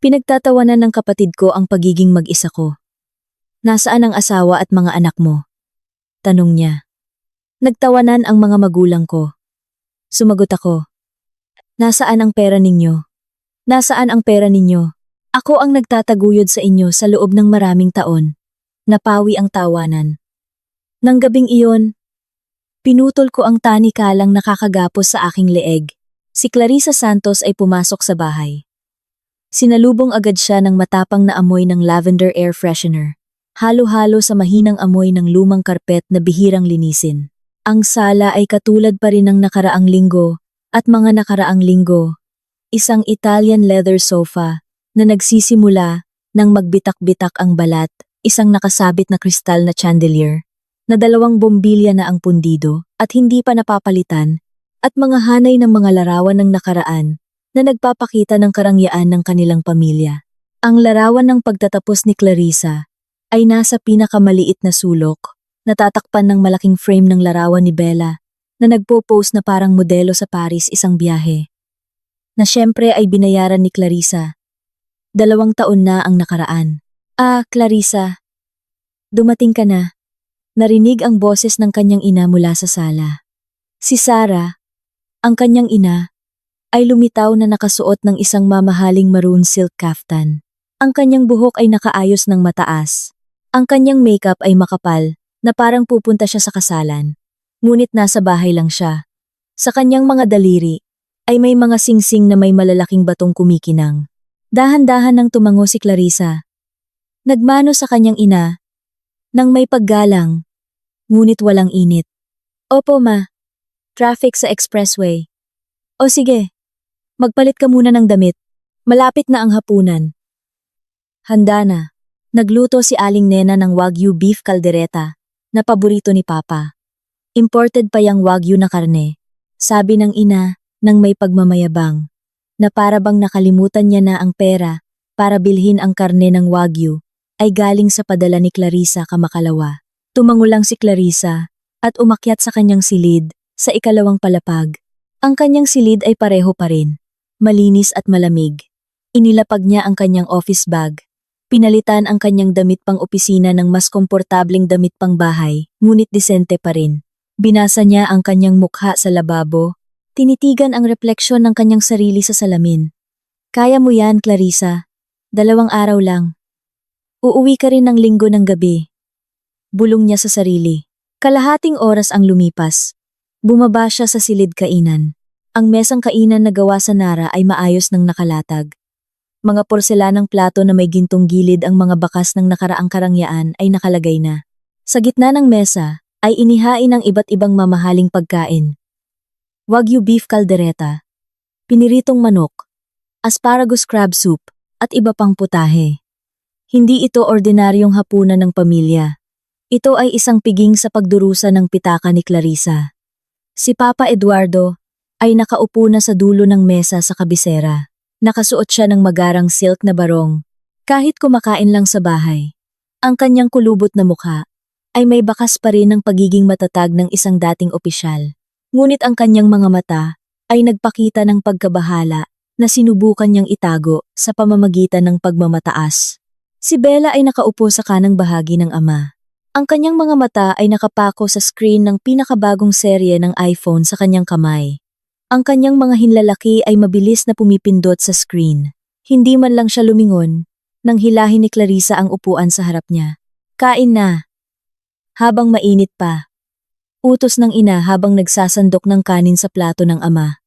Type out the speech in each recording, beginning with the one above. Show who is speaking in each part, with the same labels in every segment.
Speaker 1: Pinagtatawanan ng kapatid ko ang pagiging mag-isa ko. Nasaan ang asawa at mga anak mo? Tanong niya. Nagtawanan ang mga magulang ko. Sumagot ako. Nasaan ang pera ninyo? Nasaan ang pera ninyo? Ako ang nagtataguyod sa inyo sa loob ng maraming taon. Napawi ang tawanan. Nang gabing iyon, pinutol ko ang tanikalang nakakagapos sa aking leeg. Si Clarissa Santos ay pumasok sa bahay. Sinalubong agad siya ng matapang na amoy ng lavender air freshener. Halo-halo sa mahinang amoy ng lumang karpet na bihirang linisin. Ang sala ay katulad pa rin ng nakaraang linggo at mga nakaraang linggo. Isang Italian leather sofa na nagsisimula nang magbitak-bitak ang balat, isang nakasabit na kristal na chandelier, na 2 bombilya na ang pundido at hindi pa napapalitan, at mga hanay ng mga larawan ng nakaraan na nagpapakita ng karangyaan ng kanilang pamilya. Ang larawan ng pagtatapos ni Clarissa ay nasa pinakamaliit na sulok, natatakpan ng malaking frame ng larawan ni Bella na nagpo-pose na parang modelo sa Paris isang biyahe. Na syempre ay binayaran ni Clarissa. 2 taon na ang nakaraan. Clarissa, dumating ka na. Narinig ang boses ng kanyang ina mula sa sala. Si Sarah, ang kanyang ina, ay lumitaw na nakasuot ng isang mamahaling maroon silk kaftan. Ang kanyang buhok ay nakaayos ng mataas. Ang kanyang makeup ay makapal, na parang pupunta siya sa kasalan. Ngunit nasa bahay lang siya. Sa kanyang mga daliri, ay may mga singsing na may malalaking batong kumikinang. Dahan-dahan nang tumango si Clarissa. Nagmano sa kanyang ina, nang may paggalang, ngunit walang init. Opo ma, traffic sa expressway. O sige, magpalit ka muna ng damit. Malapit na ang hapunan. Handa na. Nagluto si Aling Nena ng Wagyu beef caldereta, na paborito ni Papa. Imported pa yang Wagyu na karne, sabi ng ina nang may pagmamayabang, na para bang nakalimutan niya na ang pera para bilhin ang karne ng Wagyu ay galing sa padala ni Clarissa kamakalawa. Tumango lang si Clarissa at umakyat sa kanyang silid sa ikalawang palapag. Ang kanyang silid ay pareho pa rin, malinis at malamig. Inilapag niya ang kanyang office bag. Pinalitan ang kanyang damit pang opisina ng mas komportabling damit pang bahay, ngunit disente pa rin. Binasa niya ang kanyang mukha sa lababo, tinitigan ang refleksyon ng kanyang sarili sa salamin. Kaya mo yan, Clarissa. 2 araw lang. Uuwi ka rin ng linggo ng gabi. Bulong niya sa sarili. Kalahating oras ang lumipas. Bumaba siya sa silid kainan. Ang mesang kainan na gawa sa Nara ay maayos ng nakalatag. Mga porselanang plato na may gintong gilid ang mga bakas ng nakaraang karangyaan ay nakalagay na. Sa gitna ng mesa ay inihain ang iba't ibang mamahaling pagkain. Wagyu beef caldereta, piniritong manok, asparagus crab soup, at iba pang putahe. Hindi ito ordinaryong hapunan ng pamilya. Ito ay isang piging sa pagdurusa ng pitaka ni Clarissa. Si Papa Eduardo ay nakaupo na sa dulo ng mesa sa kabisera. Nakasuot siya ng magarang silk na barong. Kahit kumakain lang sa bahay, ang kanyang kulubot na mukha ay may bakas pa rin ng pagiging matatag ng isang dating opisyal. Ngunit ang kanyang mga mata ay nagpakita ng pagkabahala na sinubukan niyang itago sa pamamagitan ng pagmamataas. Si Bella ay nakaupo sa kanang bahagi ng ama. Ang kanyang mga mata ay nakapako sa screen ng pinakabagong serye ng iPhone sa kanyang kamay. Ang kanyang mga hinlalaki ay mabilis na pumipindot sa screen. Hindi man lang siya lumingon nang hilahin ni Clarissa ang upuan sa harap niya. Kain na. Habang mainit pa. Utos ng ina habang nagsasandok ng kanin sa plato ng ama.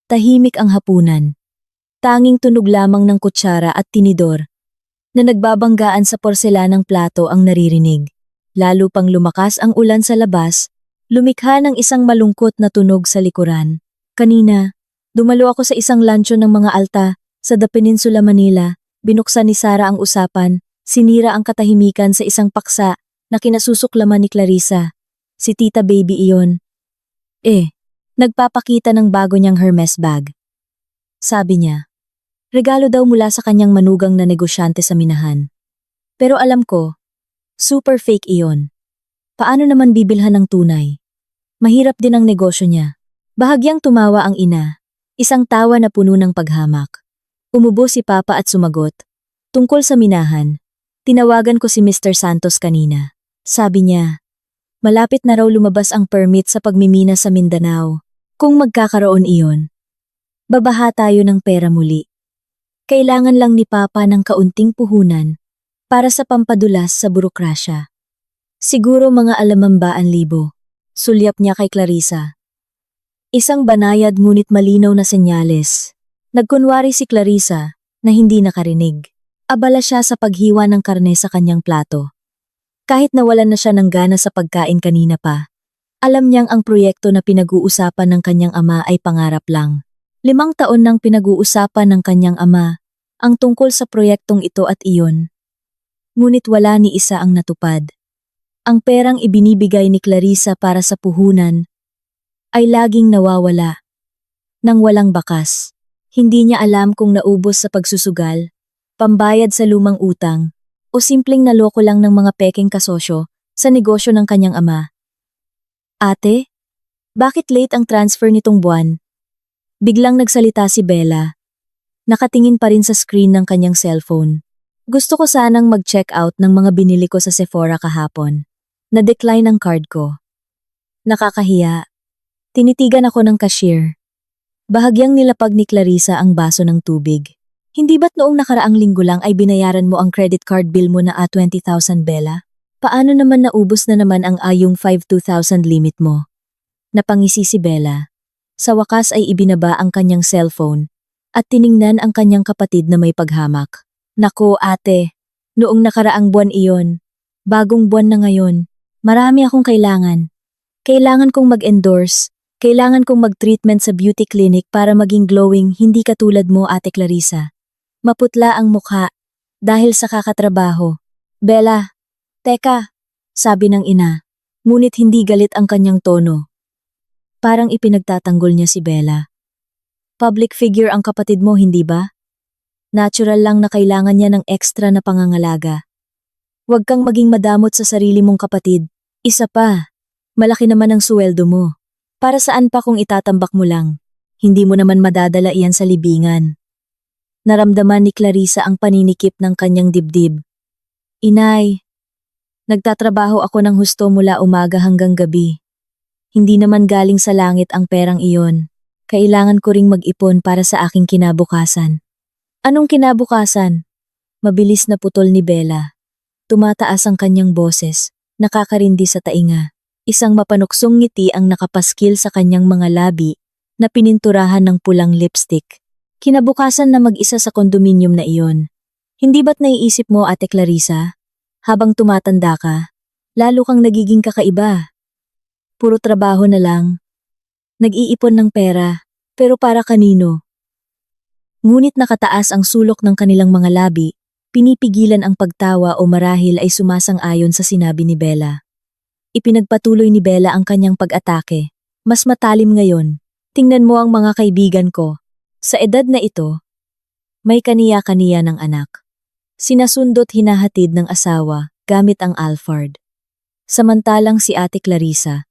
Speaker 1: Tahimik ang hapunan. Tanging tunog lamang ng kutsara at tinidor na nagbabanggaan sa porselanang plato ang naririnig. Lalo pang lumakas ang ulan sa labas, lumikha ng isang malungkot na tunog sa likuran. Kanina, dumalo ako sa isang lansyon ng mga alta sa The Peninsula, Manila. Binuksan ni Sarah ang usapan, sinira ang katahimikan sa isang paksa na kinasusuklaman ni Clarissa. Si Tita Baby iyon. Nagpapakita ng bago niyang Hermes bag. Sabi niya, regalo daw mula sa kanyang manugang na negosyante sa minahan. Pero alam ko, super fake iyon. Paano naman bibilhan ng tunay? Mahirap din ang negosyo niya. Bahagyang tumawa ang ina, isang tawa na puno ng paghamak. Umubo si Papa at sumagot. Tungkol sa minahan, tinawagan ko si Mr. Santos kanina. Sabi niya, malapit na raw lumabas ang permit sa pagmimina sa Mindanao. Kung magkakaroon iyon, babaha tayo ng pera muli. Kailangan lang ni Papa ng kaunting puhunan para sa pampadulas sa burokrasya. Siguro mga 50,000. Sulyap niya kay Clarissa. Isang banayad ngunit malinaw na senyales. Nagkunwari si Clarissa na hindi nakarinig. Abala siya sa paghiwa ng karne sa kanyang plato. Kahit nawalan na siya ng gana sa pagkain kanina pa, alam niyang ang proyekto na pinag-uusapan ng kanyang ama ay pangarap lang. 5 taon nang pinag-uusapan ng kanyang ama ang tungkol sa proyektong ito at iyon. Ngunit wala ni isa ang natupad. Ang perang ibinibigay ni Clarissa para sa puhunan ay laging nawawala. Nang walang bakas, hindi niya alam kung naubos sa pagsusugal, pambayad sa lumang utang, o simpleng naloko lang ng mga pekeng kasosyo sa negosyo ng kanyang ama. Ate, bakit late ang transfer nitong buwan? Biglang nagsalita si Bella. Nakatingin pa rin sa screen ng kanyang cellphone. Gusto ko sanang mag-check out ng mga binili ko sa Sephora kahapon. Na-decline ang card ko. Nakakahiya. Tinitigan ako ng cashier. Bahagyang nilapag ni Clarissa ang baso ng tubig. Hindi ba't noong nakaraang linggo lang ay binayaran mo ang credit card bill mo na 20,000, Bella? Paano naman naubos na naman ang ayong 2,000 limit mo? Napangisi si Bella. Sa wakas ay ibinaba ang kanyang cellphone at tiningnan ang kanyang kapatid na may paghamak. Nako ate, noong nakaraang buwan iyon. Bagong buwan na ngayon. Marami akong kailangan. Kailangan kong mag-endorse. Kailangan kong mag-treatment sa beauty clinic para maging glowing, hindi katulad mo, Ate Clarissa. Maputla ang mukha dahil sa kakatrabaho. Bella, teka, sabi ng ina, ngunit hindi galit ang kanyang tono. Parang ipinagtatanggol niya si Bella. Public figure ang kapatid mo, hindi ba? Natural lang na kailangan niya ng extra na pangangalaga. Huwag kang maging madamot sa sarili mong kapatid. Isa pa, malaki naman ang suweldo mo. Para saan pa kung itatambak mo lang? Hindi mo naman madadala iyan sa libingan. Naramdaman ni Clarissa ang paninikip ng kanyang dibdib. Inay, nagtatrabaho ako ng husto mula umaga hanggang gabi. Hindi naman galing sa langit ang perang iyon. Kailangan ko ring mag-ipon para sa aking kinabukasan. Anong kinabukasan? Mabilis na putol ni Bella. Tumataas ang kanyang boses, nakakarindi sa tainga. Isang mapanuksong ngiti ang nakapaskil sa kanyang mga labi na pininturahan ng pulang lipstick. Kinabukasan na mag-isa sa kondominium na iyon. Hindi ba't naiisip mo, Ate Clarissa? Habang tumatanda ka, lalo kang nagiging kakaiba. Puro trabaho na lang. Nag-iipon ng pera, pero para kanino? Ngunit nakataas ang sulok ng kanilang mga labi, pinipigilan ang pagtawa o marahil ay sumasang-ayon sa sinabi ni Bella. Ipinagpatuloy ni Bella ang kanyang pag-atake. Mas matalim ngayon. Tingnan mo ang mga kaibigan ko. Sa edad na ito, may kaniya-kaniya ng anak. Sinasundot hinahatid ng asawa gamit ang Alphard. Samantalang si Ate Clarissa,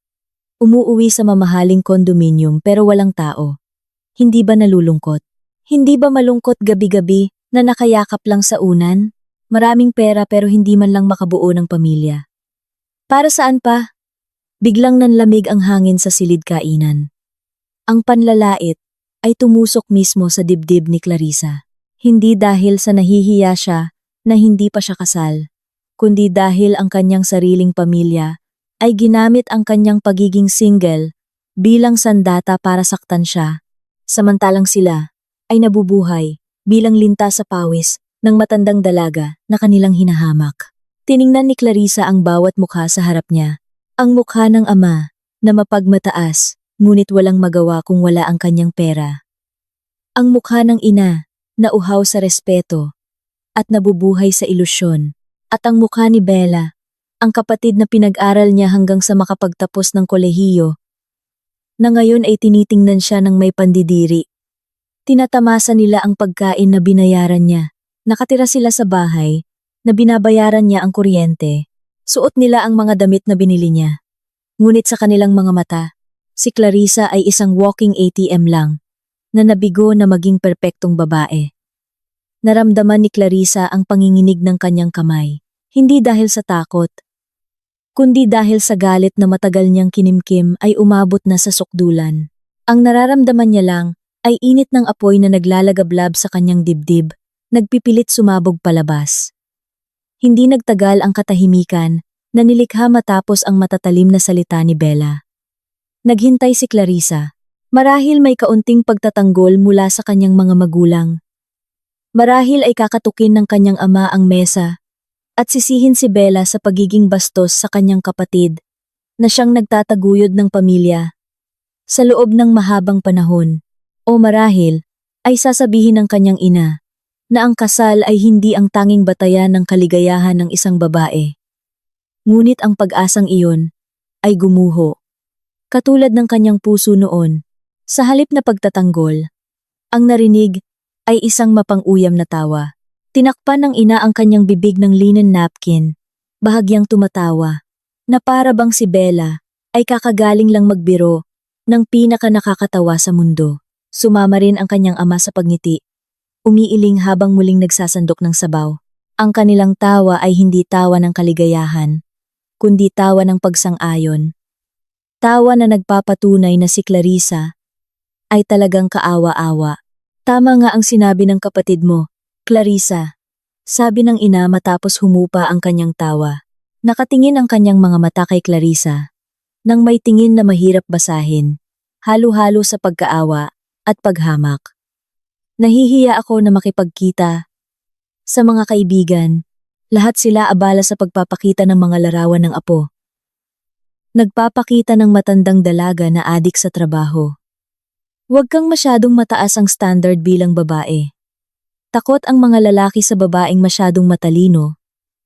Speaker 1: umuuwi sa mamahaling kondominium pero walang tao. Hindi ba nalulungkot? Hindi ba malungkot gabi-gabi na nakayakap lang sa unan? Maraming pera pero hindi man lang makabuo ng pamilya. Para saan pa? Biglang nanlamig ang hangin sa silid kainan. Ang panlalait ay tumusok mismo sa dibdib ni Clarissa. Hindi dahil sa nahihiya siya na hindi pa siya kasal, kundi dahil ang kanyang sariling pamilya ay ginamit ang kanyang pagiging single bilang sandata para saktan siya, samantalang sila ay nabubuhay bilang linta sa pawis ng matandang dalaga na kanilang hinahamak. Tiningnan ni Clarissa ang bawat mukha sa harap niya. Ang mukha ng ama na mapagmataas, ngunit walang magawa kung wala ang kanyang pera. Ang mukha ng ina na uhaw sa respeto at nabubuhay sa ilusyon. At ang mukha ni Bella, ang kapatid na pinag-aral niya hanggang sa makapagtapos ng kolehiyo, na ngayon ay tinitingnan siya ng may pandidiri. Tinatamasa nila ang pagkain na binayaran niya. Nakatira sila sa bahay na binabayaran niya ang kuryente. Suot nila ang mga damit na binili niya. Ngunit sa kanilang mga mata, si Clarissa ay isang walking ATM lang, na nabigo na maging perpektong babae. Naramdaman ni Clarissa ang panginginig ng kanyang kamay. Hindi dahil sa takot, kundi dahil sa galit na matagal niyang kinimkim ay umabot na sa sukdulan. Ang nararamdaman niya lang ay init ng apoy na naglalagablab sa kanyang dibdib, nagpipilit sumabog palabas. Hindi nagtagal ang katahimikan na nilikha matapos ang matatalim na salita ni Bella. Naghintay si Clarissa. Marahil may kaunting pagtatanggol mula sa kanyang mga magulang. Marahil ay kakatukin ng kanyang ama ang mesa at sisihin si Bella sa pagiging bastos sa kanyang kapatid na siyang nagtataguyod ng pamilya sa loob ng mahabang panahon. O marahil ay sasabihin ng kanyang ina na ang kasal ay hindi ang tanging batayan ng kaligayahan ng isang babae. Ngunit ang pag-asang iyon ay gumuho. Katulad ng kanyang puso noon, sa halip na pagtatanggol, ang narinig ay isang mapang-uyam na tawa. Tinakpan ng ina ang kanyang bibig ng linen napkin, bahagyang tumatawa, na para bang si Bella ay kakagaling lang magbiro ng pinaka-nakakatawa sa mundo. Sumama rin ang kanyang ama sa pagngiti, umiiling habang muling nagsasandok ng sabaw. Ang kanilang tawa ay hindi tawa ng kaligayahan, kundi tawa ng pagsang-ayon. Tawa na nagpapatunay na si Clarissa ay talagang kaawa-awa. Tama nga ang sinabi ng kapatid mo, Clarissa, sabi ng ina matapos humupa ang kanyang tawa. Nakatingin ang kanyang mga mata kay Clarissa, nang may tingin na mahirap basahin, halo-halo sa pagkaawa at paghamak. Nahihiya ako na makipagkita sa mga kaibigan, lahat sila abala sa pagpapakita ng mga larawan ng apo. Nagpapakita ng matandang dalaga na adik sa trabaho. Huwag kang masyadong mataas ang standard bilang babae. Takot ang mga lalaki sa babaeng masyadong matalino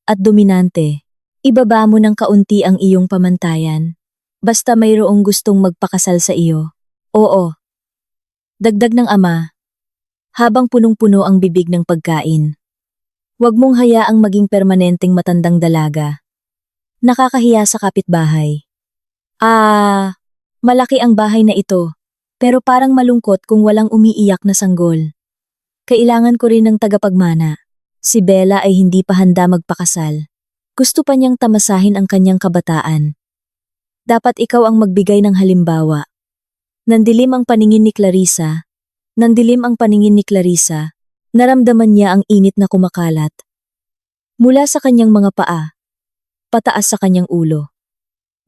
Speaker 1: at dominante. Ibaba mo ng kaunti ang iyong pamantayan. Basta mayroong gustong magpakasal sa iyo. Oo. Dagdag ng ama, habang punong-puno ang bibig ng pagkain. Huwag mong hayaang maging permanenteng matandang dalaga. Nakakahiya sa kapitbahay. Malaki ang bahay na ito. Pero parang malungkot kung walang umiiyak na sanggol. Kailangan ko rin ng tagapagmana. Si Bella ay hindi pa handa magpakasal. Gusto pa niyang tamasahin ang kanyang kabataan. Dapat ikaw ang magbigay ng halimbawa. Nandilim ang paningin ni Clarissa. Naramdaman niya ang init na kumakalat. Mula sa kanyang mga paa, pataas sa kanyang ulo.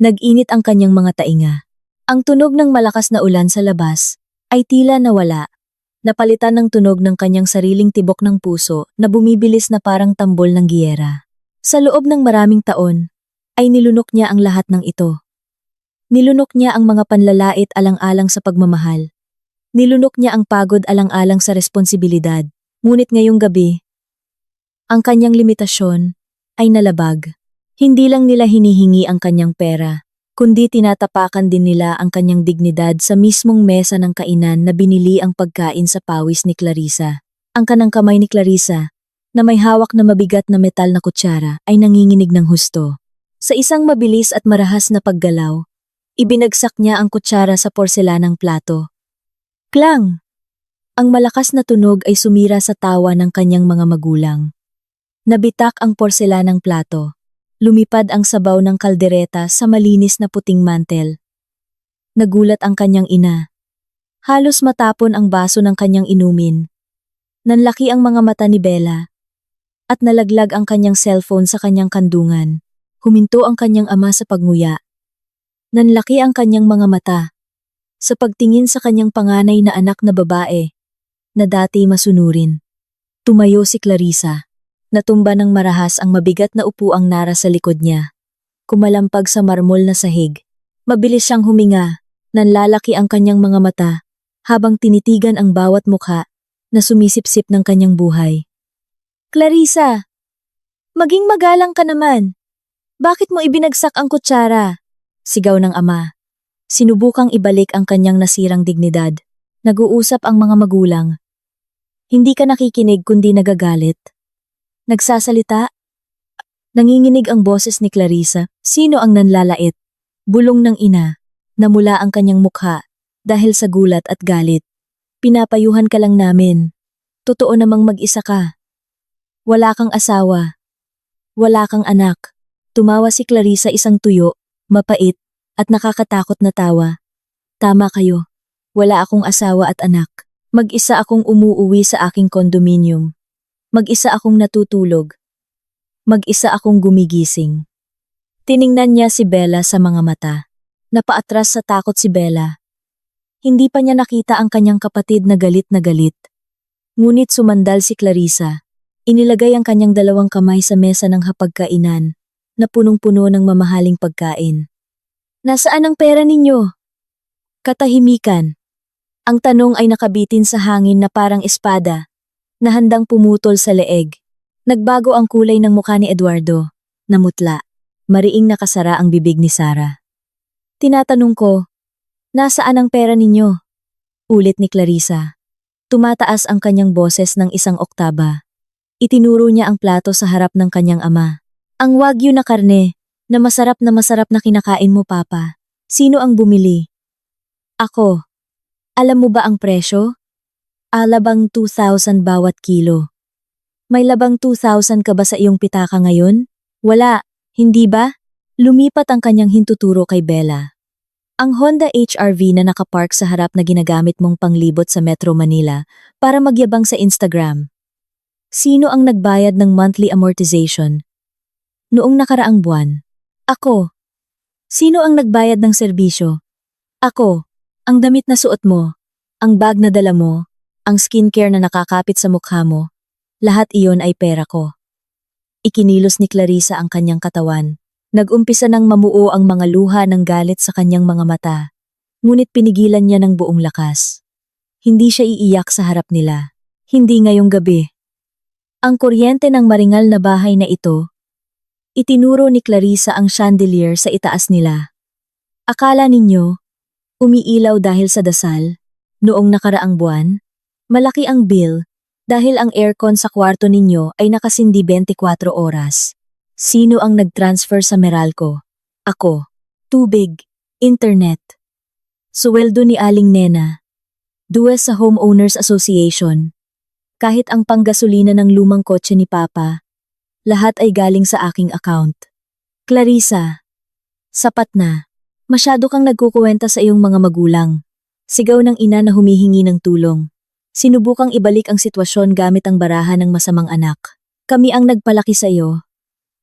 Speaker 1: Nag-init ang kanyang mga tainga. Ang tunog ng malakas na ulan sa labas ay tila nawala, napalitan ng tunog ng kanyang sariling tibok ng puso na bumibilis na parang tambol ng giyera. Sa loob ng maraming taon, ay nilunok niya ang lahat ng ito. Nilunok niya ang mga panlalait alang-alang sa pagmamahal. Nilunok niya ang pagod alang-alang sa responsibilidad. Ngunit ngayong gabi, ang kanyang limitasyon ay nalabag. Hindi lang nila hinihingi ang kanyang pera, kundi tinatapakan din nila ang kanyang dignidad sa mismong mesa ng kainan na binili ang pagkain sa pawis ni Clarissa. Ang kanang kamay ni Clarissa, na may hawak na mabigat na metal na kutsara, ay nanginginig ng husto. Sa isang mabilis at marahas na paggalaw, ibinagsak niya ang kutsara sa porselanang plato. Klang! Ang malakas na tunog ay sumira sa tawa ng kanyang mga magulang. Nabitak ang porselanang plato. Lumipad ang sabaw ng kaldereta sa malinis na puting mantel. Nagulat ang kanyang ina. Halos matapon ang baso ng kanyang inumin. Nanlaki ang mga mata ni Bella. At nalaglag ang kanyang cellphone sa kanyang kandungan. Huminto ang kanyang ama sa pagnguya. Nanlaki ang kanyang mga mata. Sa pagtingin sa kanyang panganay na anak na babae, na dati masunurin. Tumayo si Clarissa. Natumba ng marahas ang mabigat na upuang nara sa likod niya. Kumalampag sa marmol na sahig. Mabilis siyang huminga, nanlalaki ang kanyang mga mata, habang tinitigan ang bawat mukha na sumisipsip ng kanyang buhay. Clarissa! Maging magalang ka naman! Bakit mo ibinagsak ang kutsara? Sigaw ng ama. Sinubukang ibalik ang kanyang nasirang dignidad. Nag-uusap ang mga magulang. Hindi ka nakikinig kundi nagagalit. Nagsasalita? Nanginginig ang boses ni Clarissa. Sino ang nanlalait? Bulong ng ina. Namula ang kanyang mukha dahil sa gulat at galit. Pinapayuhan ka lang namin. Totoo namang mag-isa ka. Wala kang asawa. Wala kang anak. Tumawa si Clarissa, isang tuyo, mapait, at nakakatakot na tawa. Tama kayo. Wala akong asawa at anak. Mag-isa akong umuuwi sa aking kondominium. Mag-isa akong natutulog. Mag-isa akong gumigising. Tiningnan niya si Bella sa mga mata. Napaatras sa takot si Bella. Hindi pa niya nakita ang kanyang kapatid na galit na galit. Ngunit sumandal si Clarissa. Inilagay ang kanyang dalawang kamay sa mesa ng hapagkainan, na punong-puno ng mamahaling pagkain. Nasaan ang pera ninyo? Katahimikan. Ang tanong ay nakabitin sa hangin na parang espada, na handang pumutol sa leeg. Nagbago ang kulay ng mukha ni Eduardo. Namutla. Mariing nakasara ang bibig ni Sarah. Tinatanong ko, nasaan ang pera ninyo? Ulit ni Clarissa. Tumataas ang kanyang boses ng isang oktaba. Itinuro niya ang plato sa harap ng kanyang ama. Ang wagyu na karne, na masarap na kinakain mo, Papa. Sino ang bumili? Ako. Alam mo ba ang presyo? Alabang 2,000 bawat kilo. May labang 2,000 ka ba sa iyong pitaka ngayon? Wala, hindi ba? Lumipat ang kanyang hintuturo kay Bella. Ang Honda HR-V na nakapark sa harap na ginagamit mong panglibot sa Metro Manila para magyabang sa Instagram. Sino ang nagbayad ng monthly amortization? Noong nakaraang buwan. Ako. Sino ang nagbayad ng serbisyo? Ako. Ang damit na suot mo, ang bag na dala mo, ang skincare na nakakapit sa mukha mo, lahat iyon ay pera ko. Ikinilos ni Clarissa ang kanyang katawan. Nag-umpisa nang mamuo ang mga luha ng galit sa kanyang mga mata. Ngunit pinigilan niya ng buong lakas. Hindi siya iiyak sa harap nila. Hindi ngayong gabi. Ang kuryente ng maringal na bahay na ito, itinuro ni Clarissa ang chandelier sa itaas nila. Akala ninyo, umiilaw dahil sa dasal? Noong nakaraang buwan, malaki ang bill dahil ang aircon sa kwarto ninyo ay nakasindi 24 oras. Sino ang nag-transfer sa Meralco? Ako. Tubig. Internet. Suweldo ni Aling Nena. Dues sa Homeowners Association. Kahit ang panggasolina ng lumang kotse ni Papa, lahat ay galing sa aking account. Clarissa, sapat na. Masyado kang nagkukuwenta sa iyong mga magulang. Sigaw ng ina na humihingi ng tulong. Sinubukang ibalik ang sitwasyon gamit ang barahan ng masamang anak. Kami ang nagpalaki sa iyo.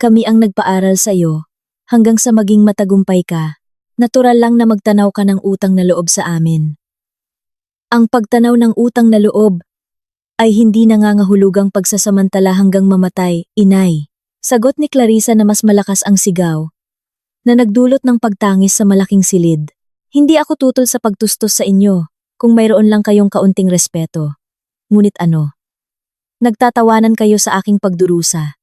Speaker 1: Kami ang nagpaaral sa iyo. Hanggang sa maging matagumpay ka. Natural lang na magtanaw ka ng utang na loob sa amin. Ang pagtanaw ng utang na loob ay hindi nangangahulugang pagsasamantala hanggang mamatay, inay. Sagot ni Clarissa na mas malakas ang sigaw, na nagdulot ng pagtangis sa malaking silid. Hindi ako tutol sa pagtustos sa inyo, kung mayroon lang kayong kaunting respeto. Ngunit ano? Nagtatawanan kayo sa aking pagdurusa.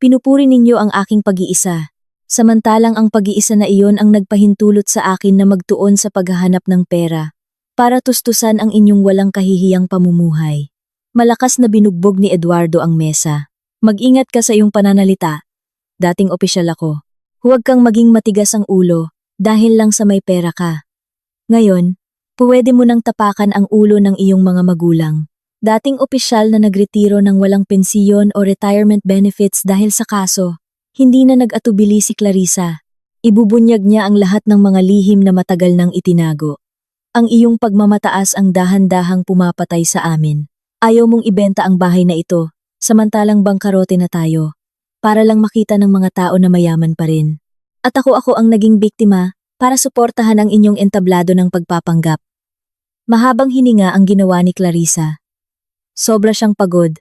Speaker 1: Pinupuri ninyo ang aking pag-iisa, samantalang ang pag-iisa na iyon ang nagpahintulot sa akin na magtuon sa paghahanap ng pera, para tustusan ang inyong walang kahihiyang pamumuhay. Malakas na binugbog ni Eduardo ang mesa. Mag-ingat ka sa iyong pananalita. Dating opisyal ako. Huwag kang maging matigas ang ulo, dahil lang sa may pera ka. Ngayon, pwede mo nang tapakan ang ulo ng iyong mga magulang. Dating opisyal na nagretiro ng walang pensiyon o retirement benefits dahil sa kaso, hindi na nag-atubili si Clarissa. Ibubunyag niya ang lahat ng mga lihim na matagal nang itinago. Ang iyong pagmamataas ang dahan-dahang pumapatay sa amin. Ayaw mong ibenta ang bahay na ito, samantalang bangkarote na tayo, para lang makita ng mga tao na mayaman pa rin. At ako ang naging biktima para suportahan ang inyong entablado ng pagpapanggap. Mahabang hininga ang ginawa ni Clarissa. Sobra siyang pagod.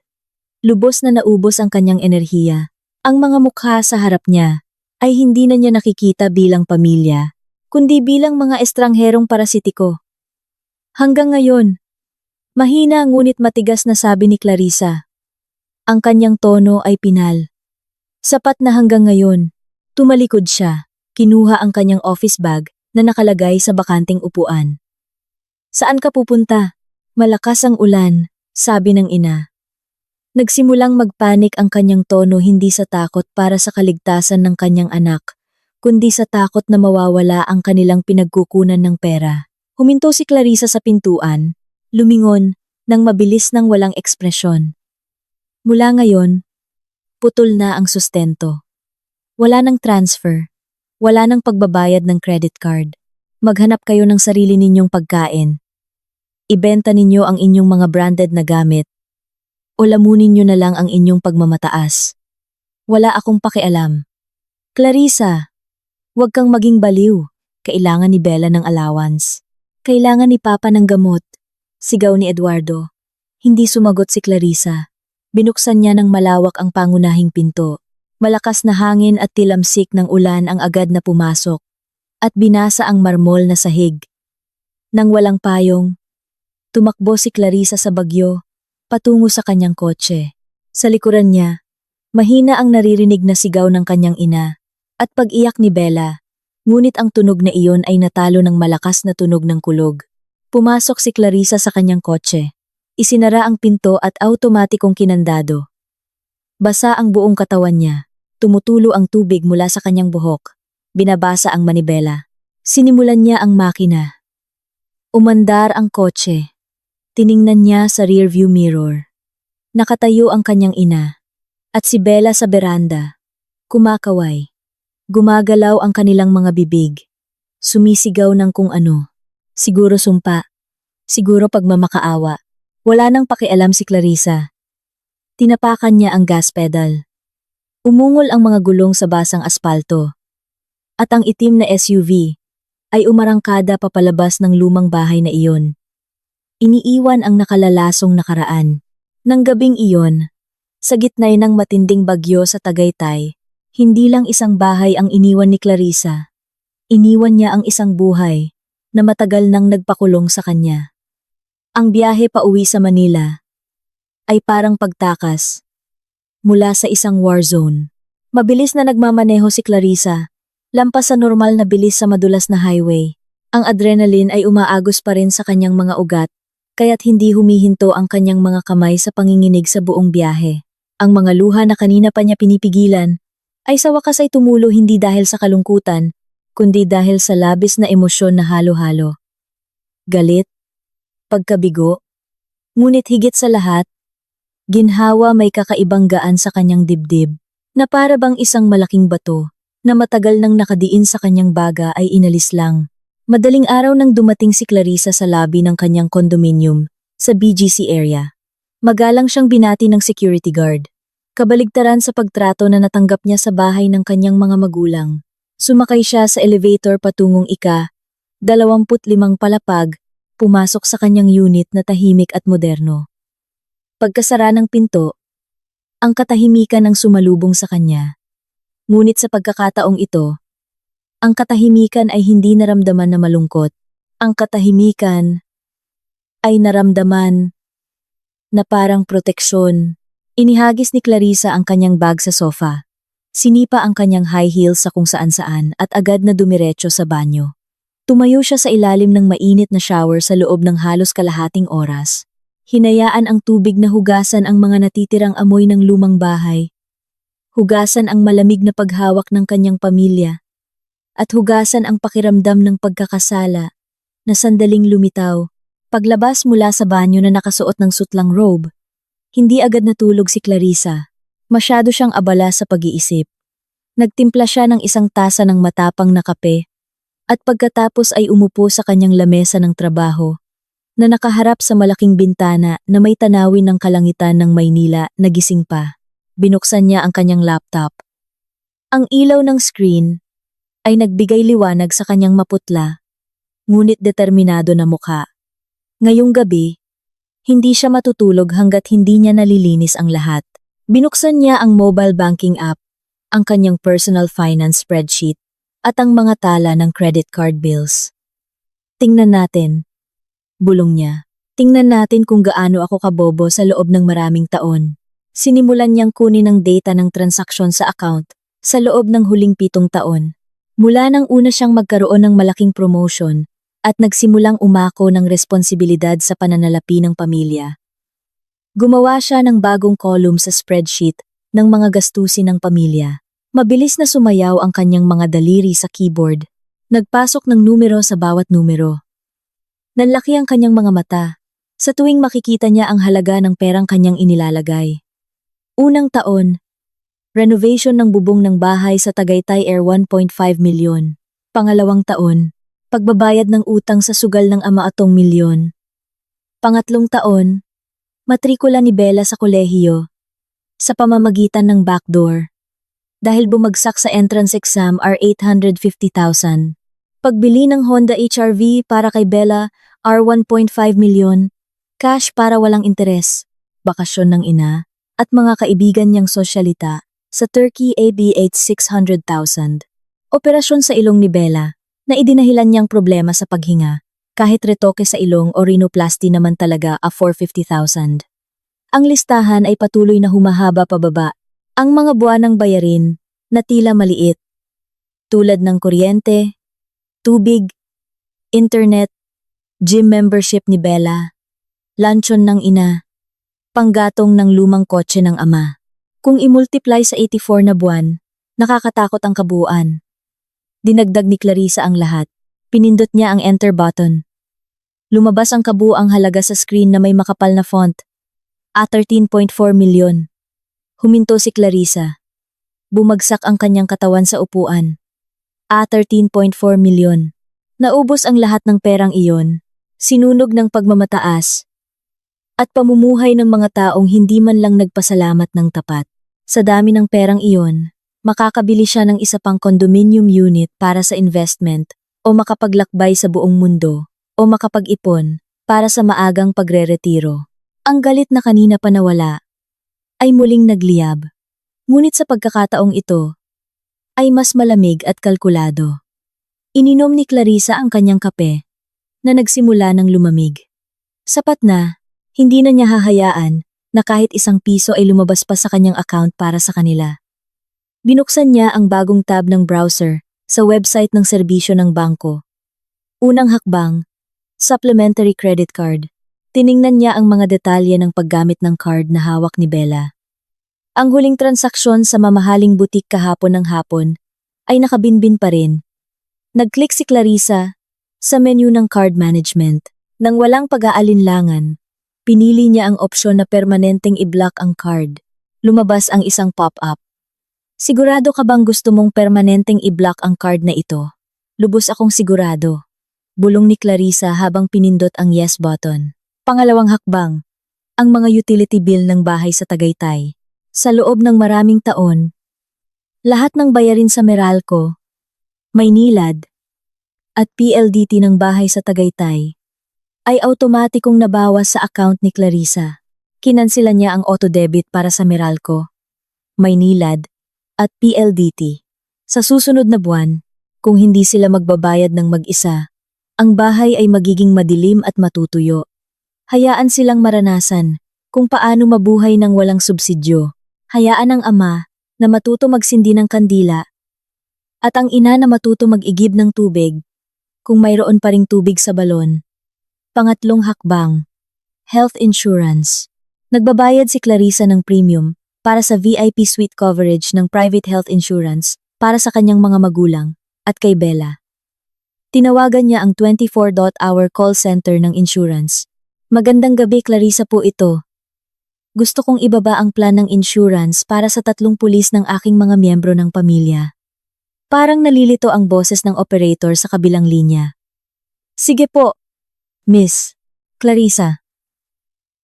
Speaker 1: Lubos na naubos ang kanyang enerhiya. Ang mga mukha sa harap niya ay hindi na niya nakikita bilang pamilya, kundi bilang mga estrangherong parasitiko. Hanggang ngayon, mahina ngunit matigas na sabi ni Clarissa. Ang kanyang tono ay pinal. Sapat na hanggang ngayon. Tumalikod siya, kinuha ang kanyang office bag na nakalagay sa bakanting upuan. Saan ka pupunta? Malakas ang ulan, sabi ng ina. Nagsimulang magpanik ang kanyang tono, hindi sa takot para sa kaligtasan ng kanyang anak, kundi sa takot na mawawala ang kanilang pinagkukunan ng pera. Huminto si Clarissa sa pintuan, lumingon, nang mabilis ng walang ekspresyon. Mula ngayon, Putol na ang sustento. Wala nang transfer. Wala nang pagbabayad ng credit card. Maghanap kayo ng sarili ninyong pagkain. Ibenta ninyo ang inyong mga branded na gamit. O lamunin nyo na lang ang inyong pagmamataas. Wala akong pakialam. Clarissa, huwag kang maging baliw. Kailangan ni Bella ng allowance. Kailangan ni Papa ng gamot. Sigaw ni Eduardo. Hindi sumagot si Clarissa. Binuksan niya ng malawak ang pangunahing pinto. Malakas na hangin at tilamsik ng ulan ang agad na pumasok. At binasa ang marmol na sahig. Nang walang payong, tumakbo si Clarissa sa bagyo, patungo sa kanyang kotse. Sa likuran niya, mahina ang naririnig na sigaw ng kanyang ina, at pag-iyak ni Bella, ngunit ang tunog na iyon ay natalo ng malakas na tunog ng kulog. Pumasok si Clarissa sa kanyang kotse. Isinara ang pinto at automatikong kinandado. Basa ang buong katawan niya. Tumutulo ang tubig mula sa kanyang buhok. Binabasa ang manibela. Sinimulan niya ang makina. Umandar ang kotse. Tiningnan niya sa rearview mirror. Nakatayo ang kanyang ina. At si Bella sa beranda. Kumakaway. Gumagalaw ang kanilang mga bibig. Sumisigaw ng kung ano. Siguro sumpa. Siguro pagmamakaawa. Wala nang pakialam si Clarissa. Tinapakan niya ang gas pedal. Umungol ang mga gulong sa basang aspalto. At ang itim na SUV ay umarangkada papalabas ng lumang bahay na iyon. Iniiwan ang nakalalasong nakaraan. Nang gabing iyon, sa gitna ng matinding bagyo sa Tagaytay, hindi lang isang bahay ang iniwan ni Clarissa. Iniwan niya ang isang buhay na matagal nang nagpakulong sa kanya. Ang biyahe pauwi sa Manila ay parang pagtakas mula sa isang war zone. Mabilis na nagmamaneho si Clarissa, lampas sa normal na bilis sa madulas na highway. Ang adrenaline ay umaagos pa rin sa kanyang mga ugat, kaya't hindi humihinto ang kanyang mga kamay sa panginginig sa buong biyahe. Ang mga luha na kanina pa niya pinipigilan ay sa wakas ay tumulo hindi dahil sa kalungkutan, kundi dahil sa labis na emosyon na halo-halo. Galit, pagkabigo, ngunit higit sa lahat, ginhawa may kakaibang gaan sa kanyang dibdib, na para bang isang malaking bato, na matagal nang nakadiin sa kanyang baga ay inalis lang. Madaling araw nang dumating si Clarissa sa lobby ng kanyang condominium, sa BGC area. Magalang siyang binati ng security guard. Kabaligtaran sa pagtrato na natanggap niya sa bahay ng kanyang mga magulang. Sumakay siya sa elevator patungong 25 palapag, pumasok sa kanyang unit na tahimik at moderno. Pagkasara ng pinto, ang katahimikan ang sumalubong sa kanya. Ngunit sa pagkakataong ito, ang katahimikan ay hindi naramdaman na malungkot. Ang katahimikan ay naramdaman na parang proteksyon. Inihagis ni Clarissa ang kanyang bag sa sofa. Sinipa ang kanyang high heels sa kung saan-saan at agad na dumiretso sa banyo. Tumayo siya sa ilalim ng mainit na shower sa loob ng halos kalahating oras. Hinayaan ang tubig na hugasan ang mga natitirang amoy ng lumang bahay. Hugasan ang malamig na paghawak ng kanyang pamilya. At hugasan ang pakiramdam ng pagkakasala na sandaling lumitaw. Paglabas mula sa banyo na nakasuot ng sutlang robe, hindi agad natulog si Clarissa. Masyado siyang abala sa pag-iisip. Nagtimpla siya ng isang tasa ng matapang na kape at pagkatapos ay umupo sa kanyang lamesa ng trabaho na nakaharap sa malaking bintana na may tanawin ng kalangitan ng Maynila na gising pa. Binuksan niya ang kanyang laptop. Ang ilaw ng screen ay nagbigay liwanag sa kanyang maputla, ngunit determinado na mukha. Ngayong gabi, hindi siya matutulog hanggat hindi niya nalilinis ang lahat. Binuksan niya ang mobile banking app, ang kanyang personal finance spreadsheet, at ang mga tala ng credit card bills. Tingnan natin. Bulong niya. Tingnan natin kung gaano ako kabobo sa loob ng maraming taon. Sinimulan niyang kunin ang data ng transaksyon sa account sa loob ng huling 7 taon. Mula nang una siyang magkaroon ng malaking promotion at nagsimulang umako ng responsibilidad sa pananalapi ng pamilya. Gumawa siya ng bagong column sa spreadsheet ng mga gastusin ng pamilya. Mabilis na sumayaw ang kanyang mga daliri sa keyboard. Nagpasok ng numero sa bawat numero. Nanlaki ang kanyang mga mata sa tuwing makikita niya ang halaga ng perang kanyang inilalagay. Unang taon, Renovation ng bubong ng bahay sa Tagaytay Air 1.5 milyon. Pangalawang taon, pagbabayad ng utang sa sugal ng ama 8 milyon. Pangatlong taon, matrikula ni Bella sa kolehiyo sa pamamagitan ng backdoor. Dahil bumagsak sa entrance exam are 850,000. Pagbili ng Honda HR-V para kay Bella are 1.5 milyon. Cash para walang interes. Bakasyon ng ina at mga kaibigan niyang sosyalita sa Turkey ABH 600,000. Operasyon sa ilong ni Bella na idinahilan niyang problema sa paghinga kahit retoke sa ilong o rhinoplasty naman talaga a 450,000. Ang listahan ay patuloy na humahaba pababa. Ang mga buwanang bayarin na tila maliit, tulad ng kuryente, tubig, internet, gym membership ni Bella, luncheon ng ina, panggatong ng lumang kotse ng ama. Kung i-multiply sa 84 na buwan, nakakatakot ang kabuuan. Dinagdag ni Clarissa ang lahat. Pinindot niya ang enter button. Lumabas ang kabuuang halaga sa screen na may makapal na font. 13.4 milyon. Huminto si Clarissa. Bumagsak ang kanyang katawan sa upuan. 13.4 milyon. Naubos ang lahat ng perang iyon, sinunog ng pagmamataas, at pamumuhay ng mga taong hindi man lang nagpasalamat ng tapat. Sa dami ng perang iyon, makakabili siya ng isa pang condominium unit para sa investment o makapaglakbay sa buong mundo o makapag-ipon para sa maagang pagre-retiro. Ang galit na kanina pa nawala ay muling nagliyab. Ngunit sa pagkakataong ito, ay mas malamig at kalkulado. Ininom ni Clarissa ang kanyang kape, na nagsimula ng lumamig. Sapat na, hindi na niya hahayaan na kahit isang piso ay lumabas pa sa kanyang account para sa kanila. Binuksan niya ang bagong tab ng browser sa website ng serbisyo ng bangko. Unang hakbang, supplementary credit card. Tiningnan niya ang mga detalye ng paggamit ng card na hawak ni Bella. Ang huling transaksyon sa mamahaling butik kahapon ng hapon ay nakabinbin pa rin. Nag-click si Clarissa sa menu ng card management. Nang walang pag-aalinlangan, pinili niya ang opsyon na permanenteng i-block ang card. Lumabas ang isang pop-up. Sigurado ka bang gusto mong permanenteng i-block ang card na ito? Lubos akong sigurado. Bulong ni Clarissa habang pinindot ang yes button. Pangalawang hakbang, ang mga utility bill ng bahay sa Tagaytay. Sa loob ng maraming taon, lahat ng bayarin sa Meralco, Maynilad, at PLDT ng bahay sa Tagaytay ay automatikong nabawas sa account ni Clarissa. Kinansila niya ang auto-debit para sa Meralco, Maynilad, at PLDT. Sa susunod na buwan, kung hindi sila magbabayad ng mag-isa, ang bahay ay magiging madilim at matutuyo. Hayaan silang maranasan kung paano mabuhay ng walang subsidyo. Hayaan ang ama na matuto magsindi ng kandila at ang ina na matuto mag-igib ng tubig kung mayroon pa ring tubig sa balon. Pangatlong hakbang, health insurance. Nagbabayad si Clarissa ng premium para sa VIP suite coverage ng private health insurance para sa kanyang mga magulang at kay Bella. Tinawagan niya ang 24-hour call center ng insurance. Magandang gabi, Clarissa po ito. Gusto kong ibaba ang plan ng insurance para sa 3 pulis ng aking mga miyembro ng pamilya. Parang nalilito ang boses ng operator sa kabilang linya. Sige po, Miss Clarissa.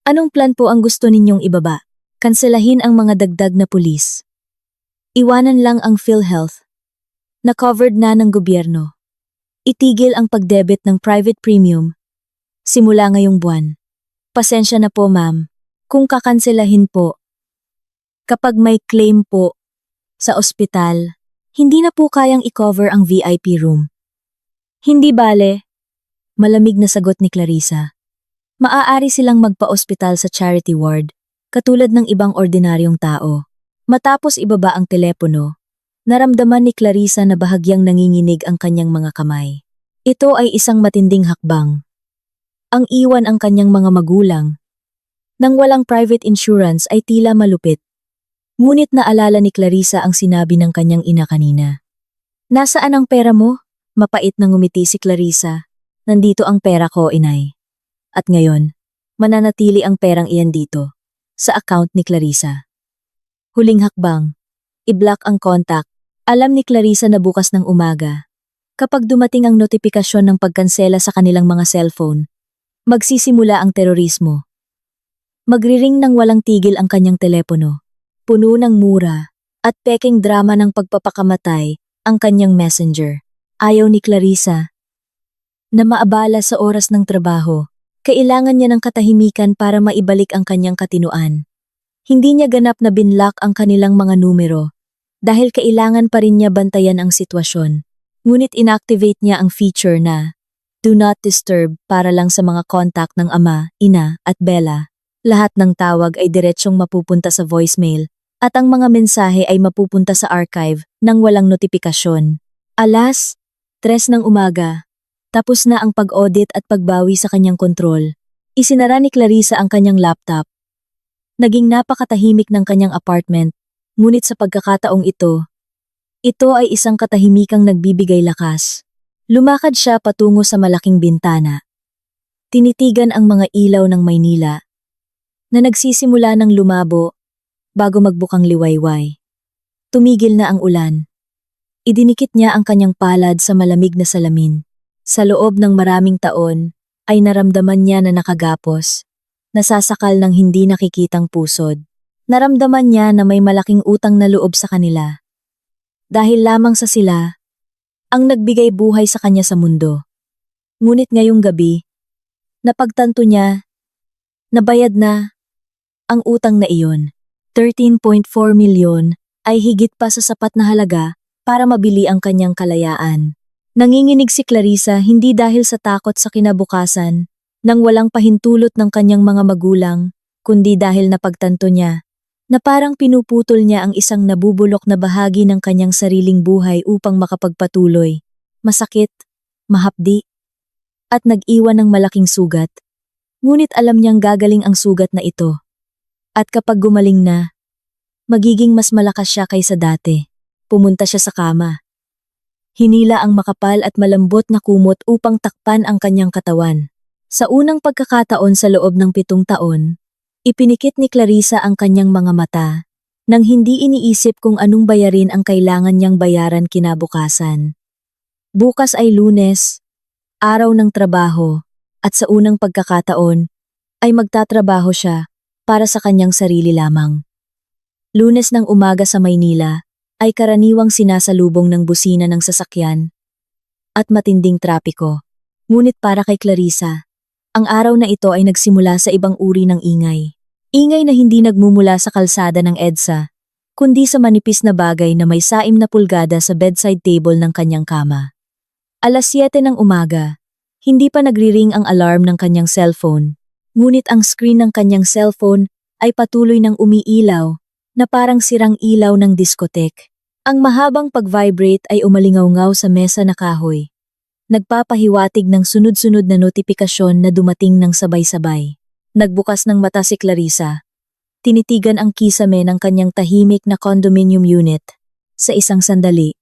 Speaker 1: Anong plan po ang gusto ninyong ibaba? Kanselahin ang mga dagdag na pulis. Iwanan lang ang PhilHealth na covered na ng gobyerno. Itigil ang pagdebit ng private premium simula ngayong buwan. Pasensya na po, ma'am, kung kakanselahin po. Kapag may claim po sa ospital, hindi na po kayang i-cover ang VIP room. Hindi bale, malamig na sagot ni Clarissa. Maaari silang magpa-ospital sa charity ward, katulad ng ibang ordinaryong tao. Matapos ibaba ang telepono, naramdaman ni Clarissa na bahagyang nanginginig ang kanyang mga kamay. Ito ay isang matinding hakbang. Ang iwan ang kanyang mga magulang. Nang walang private insurance ay tila malupit. Ngunit naalala ni Clarissa ang sinabi ng kanyang ina kanina. Nasaan ang pera mo? Mapait na ngumiti si Clarissa. Nandito ang pera ko, inay. At ngayon, mananatili ang perang iyan dito, sa account ni Clarissa. Huling hakbang, i-block ang contact. Alam ni Clarissa na bukas ng umaga, kapag dumating ang notifikasyon ng pagkansela sa kanilang mga cellphone, magsisimula ang terorismo. Magriring ng walang tigil ang kanyang telepono. Puno ng mura at peking drama ng pagpapakamatay ang kanyang messenger. Ayaw ni Clarissa na maabala sa oras ng trabaho. Kailangan niya ng katahimikan para maibalik ang kanyang katinuan. Hindi niya ganap na binlock ang kanilang mga numero dahil kailangan pa rin niya bantayan ang sitwasyon. Ngunit inactivate niya ang feature na Do Not Disturb para lang sa mga contact ng ama, ina at Bella. Lahat ng tawag ay diretsyong mapupunta sa voicemail at ang mga mensahe ay mapupunta sa archive nang walang notifikasyon. Alas 3 ng umaga, tapos na ang pag-audit at pagbawi sa kanyang kontrol. Isinara ni Clarissa ang kanyang laptop. Naging napakatahimik ng kanyang apartment, ngunit sa pagkakataong ito ay isang katahimikang nagbibigay lakas. Lumakad siya patungo sa malaking bintana. Tinitigan ang mga ilaw ng Maynila na nagsisimula ng lumabo bago magbukang liwayway. Tumigil na ang ulan. Idinikit niya ang kanyang palad sa malamig na salamin. Sa loob ng maraming taon ay naramdaman niya na nakagapos, nasasakal ng hindi nakikitang pusod. Naramdaman niya na may malaking utang na loob sa kanila. Dahil lamang sa sila, ang nagbigay buhay sa kanya sa mundo. Ngunit ngayong gabi, napagtanto niya, nabayad na ang utang na iyon. 13.4 milyon ay higit pa sa sapat na halaga para mabili ang kanyang kalayaan. Nanginginig si Clarissa hindi dahil sa takot sa kinabukasan, nang walang pahintulot ng kanyang mga magulang, kundi dahil napagtanto niya na parang pinuputol niya ang isang nabubulok na bahagi ng kanyang sariling buhay upang makapagpatuloy. Masakit, mahapdi, at nag-iwan ng malaking sugat. Ngunit alam niyang gagaling ang sugat na ito. At kapag gumaling na, magiging mas malakas siya kaysa dati. Pumunta siya sa kama. Hinila ang makapal at malambot na kumot upang takpan ang kanyang katawan. Sa unang pagkakataon sa loob ng 7 taon, ipinikit ni Clarissa ang kanyang mga mata nang hindi iniisip kung anong bayarin ang kailangan niyang bayaran kinabukasan. Bukas ay Lunes, araw ng trabaho, at sa unang pagkakataon ay magtatrabaho siya para sa kanyang sarili lamang. Lunes ng umaga sa Maynila ay karaniwang sinasalubong ng busina ng sasakyan at matinding trapiko. Ngunit para kay Clarissa, ang araw na ito ay nagsimula sa ibang uri ng ingay. Ingay na hindi nagmumula sa kalsada ng EDSA, kundi sa manipis na bagay na may 6 na pulgada sa bedside table ng kanyang kama. Alas 7 ng umaga, hindi pa nagriring ang alarm ng kanyang cellphone, ngunit ang screen ng kanyang cellphone ay patuloy ng umiilaw na parang sirang ilaw ng diskotek. Ang mahabang pag-vibrate ay umalingaw-ngaw sa mesa na kahoy. Nagpapahiwatig ng sunod-sunod na notifikasyon na dumating ng sabay-sabay. Nagbukas ng mata si Clarissa. Tinitigan ang kisame ng kanyang tahimik na condominium unit. Sa isang sandali,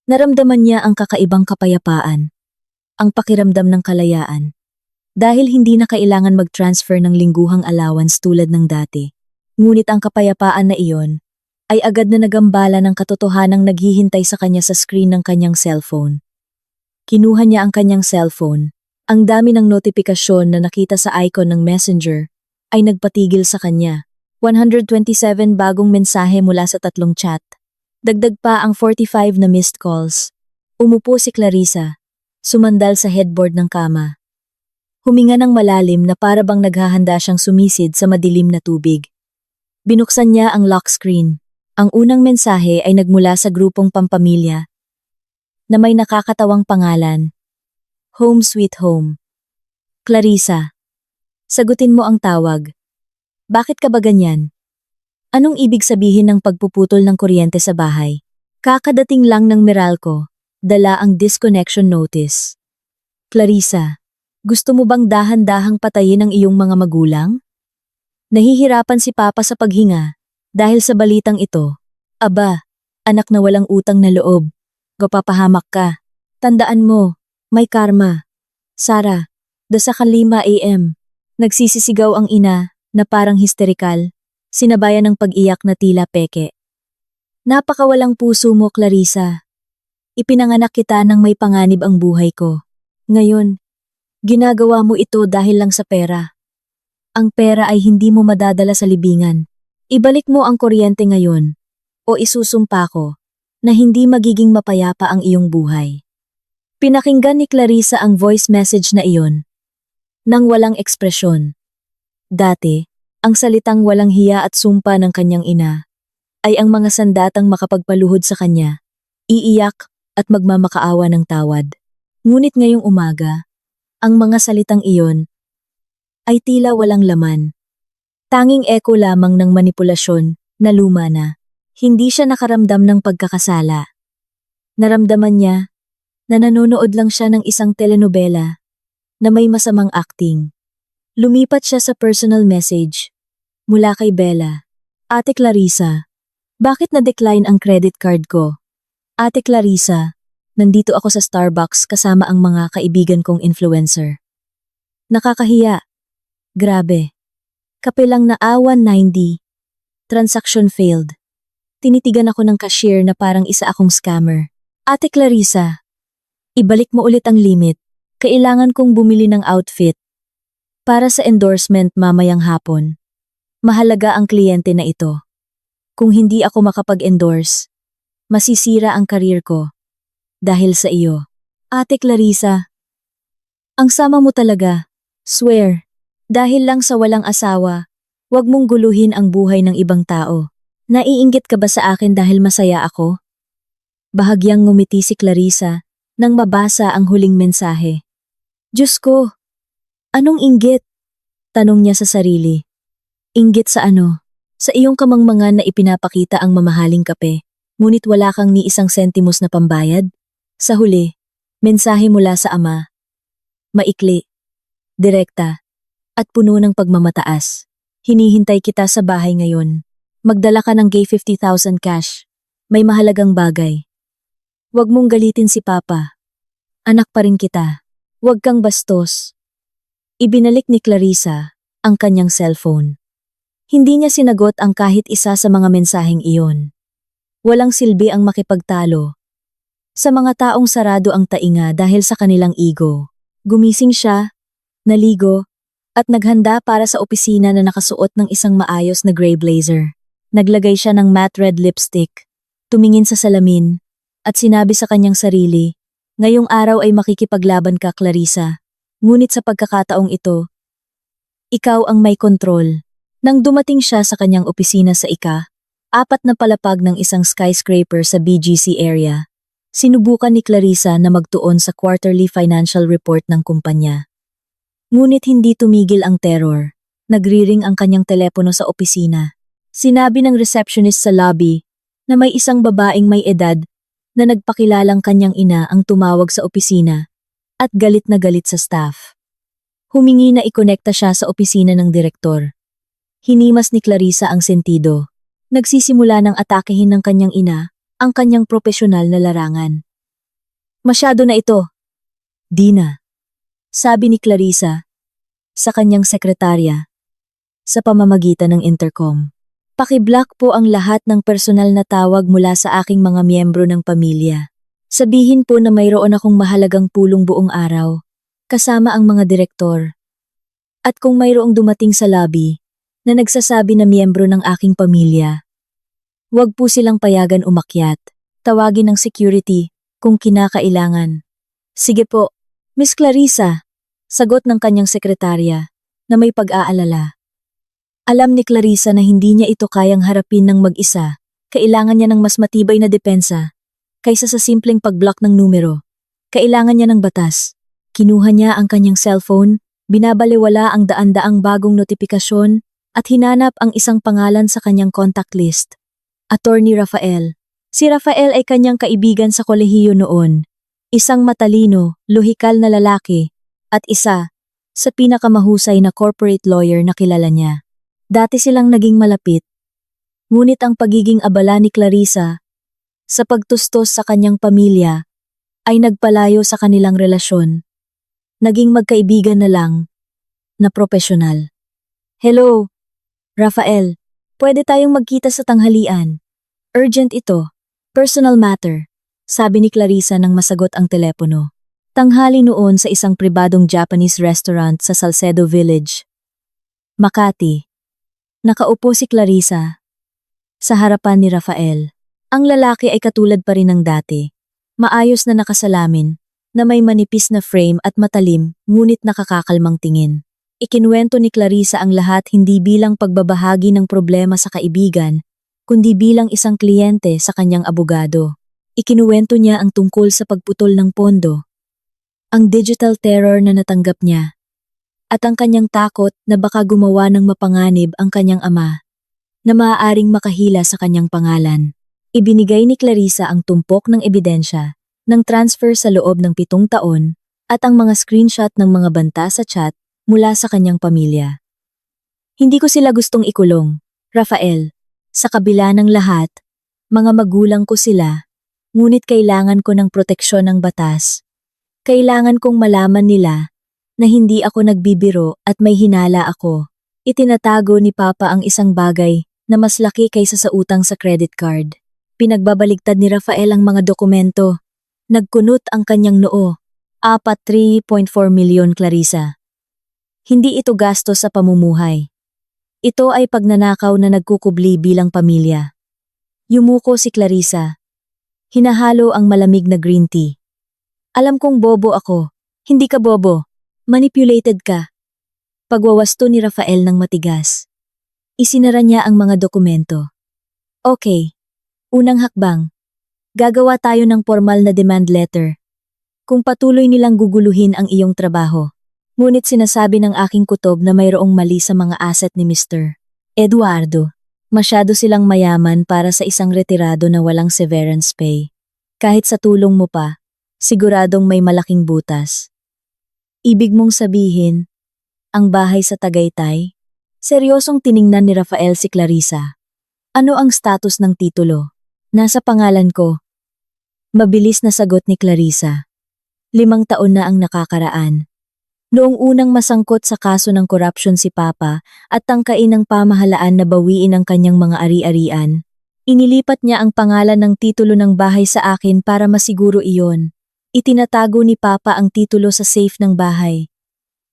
Speaker 1: naramdaman niya ang kakaibang kapayapaan, ang pakiramdam ng kalayaan. Dahil hindi na kailangan mag-transfer ng lingguhang allowance tulad ng dati. Ngunit ang kapayapaan na iyon ay agad na nagambala ng katotohanang naghihintay sa kanya sa screen ng kanyang cellphone. Kinuha niya ang kanyang cellphone. Ang dami ng notifikasyon na nakita sa icon ng Messenger ay nagpatigil sa kanya. 127 bagong mensahe mula sa 3 chat. Dagdag pa ang 45 na missed calls. Umupo si Clarissa, sumandal sa headboard ng kama. Huminga ng malalim na para bang naghahanda siyang sumisid sa madilim na tubig. Binuksan niya ang lock screen. Ang unang mensahe ay nagmula sa grupong pampamilya na may nakakatawang pangalan, Home Sweet Home. Clarissa, sagutin mo ang tawag. Bakit ka ba ganyan? Anong ibig sabihin ng pagpuputol ng kuryente sa bahay? Kakadating lang ng Meralco, dala ang disconnection notice. Clarissa, gusto mo bang dahan-dahang patayin ang iyong mga magulang? Nahihirapan si Papa sa paghinga dahil sa balitang ito. Aba, anak na walang utang na loob. Gapapahamak ka. Tandaan mo, may karma. Sara, dasa ka 5 AM. Nagsisisigaw ang ina na parang histerikal, sinabayan ng pag-iyak na tila peke. Napakawalang puso mo, Clarissa. Ipinanganak kita nang may panganib ang buhay ko. Ngayon, ginagawa mo ito dahil lang sa pera. Ang pera ay hindi mo madadala sa libingan. Ibalik mo ang kuryente ngayon, o isusumpa ko na hindi magiging mapayapa ang iyong buhay. Pinakinggan ni Clarissa ang voice message na iyon, nang walang ekspresyon. Dati, ang salitang walang hiya at sumpa ng kanyang ina ay ang mga sandatang makapagpaluhod sa kanya, iiyak at magmamakaawa ng tawad. Ngunit ngayong umaga, ang mga salitang iyon ay tila walang laman. Tanging eko lamang ng manipulasyon na luma na. Hindi siya nakaramdam ng pagkakasala. Naramdaman niya na nanonood lang siya ng isang telenovela na may masamang acting. Lumipat siya sa personal message mula kay Bella. Ate Clarissa, bakit na-decline ang credit card ko? Ate Clarissa, nandito ako sa Starbucks kasama ang mga kaibigan kong influencer. Nakakahiya. Grabe. Kape lang na 190. Transaction failed. Tinitigan ako ng cashier na parang isa akong scammer. Ate Clarissa, ibalik mo ulit ang limit. Kailangan kong bumili ng outfit para sa endorsement mamayang hapon. Mahalaga ang kliyente na ito. Kung hindi ako makapag-endorse, masisira ang karir ko dahil sa iyo. Ate Clarissa, ang sama mo talaga. Swear, dahil lang sa walang asawa, wag mong guluhin ang buhay ng ibang tao. Naiinggit ka ba sa akin dahil masaya ako? Bahagyang ngumiti si Clarissa nang mabasa ang huling mensahe. Diyos ko, anong inggit? Tanong niya sa sarili. Inggit sa ano? Sa iyong kamangmangan na ipinapakita ang mamahaling kape, ngunit wala kang ni isang sentimos na pambayad? Sa huli, mensahe mula sa ama. Maikli, direkta, at puno ng pagmamataas. Hinihintay kita sa bahay ngayon. Magdala ka ng gay 50,000 cash. May mahalagang bagay. Huwag mong galitin si Papa. Anak pa rin kita. Huwag kang bastos. Ibinalik ni Clarissa ang kanyang cellphone. Hindi niya sinagot ang kahit isa sa mga mensaheng iyon. Walang silbi ang makipagtalo sa mga taong sarado ang tainga dahil sa kanilang ego. Gumising siya, naligo, at naghanda para sa opisina na nakasuot ng isang maayos na gray blazer. Naglagay siya ng matte red lipstick, tumingin sa salamin, at sinabi sa kanyang sarili, ngayong araw ay makikipaglaban ka, Clarissa. Ngunit sa pagkakataong ito, ikaw ang may kontrol. Nang dumating siya sa kanyang opisina sa ika-4 na palapag ng isang skyscraper sa BGC area, sinubukan ni Clarissa na magtuon sa quarterly financial report ng kumpanya. Ngunit hindi tumigil ang terror. Nagriring ang kanyang telepono sa opisina. Sinabi ng receptionist sa lobby na may isang babaeng may edad na nagpakilalang kanyang ina ang tumawag sa opisina at galit na galit sa staff. Humingi na ikonekta siya sa opisina ng direktor. Hinimas ni Clarissa ang sentido. Nagsisimula ng atakehin ng kanyang ina ang kanyang propesyonal na larangan. Masyado na ito. Dina, sabi ni Clarissa sa kanyang sekretarya sa pamamagitan ng intercom. Paki-block po ang lahat ng personal na tawag mula sa aking mga miyembro ng pamilya. Sabihin po na mayroon akong mahalagang pulong buong araw, kasama ang mga direktor. At kung mayroong dumating sa lobby na nagsasabi na miyembro ng aking pamilya, huwag po silang payagan umakyat. Tawagin ng security kung kinakailangan. Sige po, Miss Clarissa, sagot ng kanyang sekretarya na may pag-aalala. Alam ni Clarissa na hindi niya ito kayang harapin ng mag-isa. Kailangan niya ng mas matibay na depensa kaysa sa simpleng pag-block ng numero. Kailangan niya ng batas. Kinuha niya ang kanyang cellphone, binabaliwala ang daan-daang bagong notifikasyon at hinanap ang isang pangalan sa kanyang contact list. Attorney Rafael. Si Rafael ay kanyang kaibigan sa kolehiyo noon. Isang matalino, lohikal na lalaki at isa sa pinakamahusay na corporate lawyer na kilala niya. Dati silang naging malapit. Ngunit ang pagiging abala ni Clarissa sa pagtustos sa kanyang pamilya ay nagpalayo sa kanilang relasyon. Naging magkaibigan na lang na propesyonal. Hello, Rafael. Pwede tayong magkita sa tanghalian. Urgent ito. Personal matter, sabi ni Clarissa nang masagot ang telepono. Tanghali noon sa isang pribadong Japanese restaurant sa Salcedo Village, Makati. Nakaupo si Clarissa sa harapan ni Rafael. Ang lalaki ay katulad pa rin ng dati. Maayos na nakasalamin, na may manipis na frame at matalim, ngunit nakakakalmang tingin. Ikinuwento ni Clarissa ang lahat hindi bilang pagbabahagi ng problema sa kaibigan, kundi bilang isang kliyente sa kanyang abogado. Ikinuwento niya ang tungkol sa pagputol ng pondo, ang digital terror na natanggap niya, at ang kanyang takot na baka gumawa ng mapanganib ang kanyang ama, na maaaring makahila sa kanyang pangalan. Ibinigay ni Clarissa ang tumpok ng ebidensya, ng transfer sa loob ng 7 taon, at ang mga screenshot ng mga banta sa chat mula sa kanyang pamilya. Hindi ko sila gustong ikulong, Rafael. Sa kabila ng lahat, mga magulang ko sila, ngunit kailangan ko ng proteksyon ng batas. Kailangan kong malaman nila na hindi ako nagbibiro at may hinala ako. Itinatago ni Papa ang isang bagay na mas laki kaysa sa utang sa credit card. Pinagbabaligtad ni Rafael ang mga dokumento. Nagkunot ang kanyang noo. 3.4 milyon, Clarissa. Hindi ito gastos sa pamumuhay. Ito ay pagnanakaw na nagkukubli bilang pamilya. Yumuko si Clarissa. Hinahalo ang malamig na green tea. Alam kong bobo ako. Hindi ka bobo. Manipulated ka. Pagwawasto ni Rafael ng matigas. Isinara niya ang mga dokumento. Okay. Unang hakbang. Gagawa tayo ng formal na demand letter. Kung patuloy nilang guguluhin ang iyong trabaho. Ngunit sinasabi ng aking kutob na mayroong mali sa mga asset ni Mr. Eduardo. Masyado silang mayaman para sa isang retirado na walang severance pay. Kahit sa tulong mo pa, siguradong may malaking butas. Ibig mong sabihin, ang bahay sa Tagaytay? Seryosong tiningnan ni Rafael si Clarissa. Ano ang status ng titulo? Nasa pangalan ko. Mabilis na sagot ni Clarissa. 5 taon na ang nakakaraan. Noong unang masangkot sa kaso ng korupsyon si Papa at tangkain ng pamahalaan na bawiin ang kanyang mga ari-arian, inilipat niya ang pangalan ng titulo ng bahay sa akin para masiguro iyon. Itinatago ni Papa ang titulo sa safe ng bahay.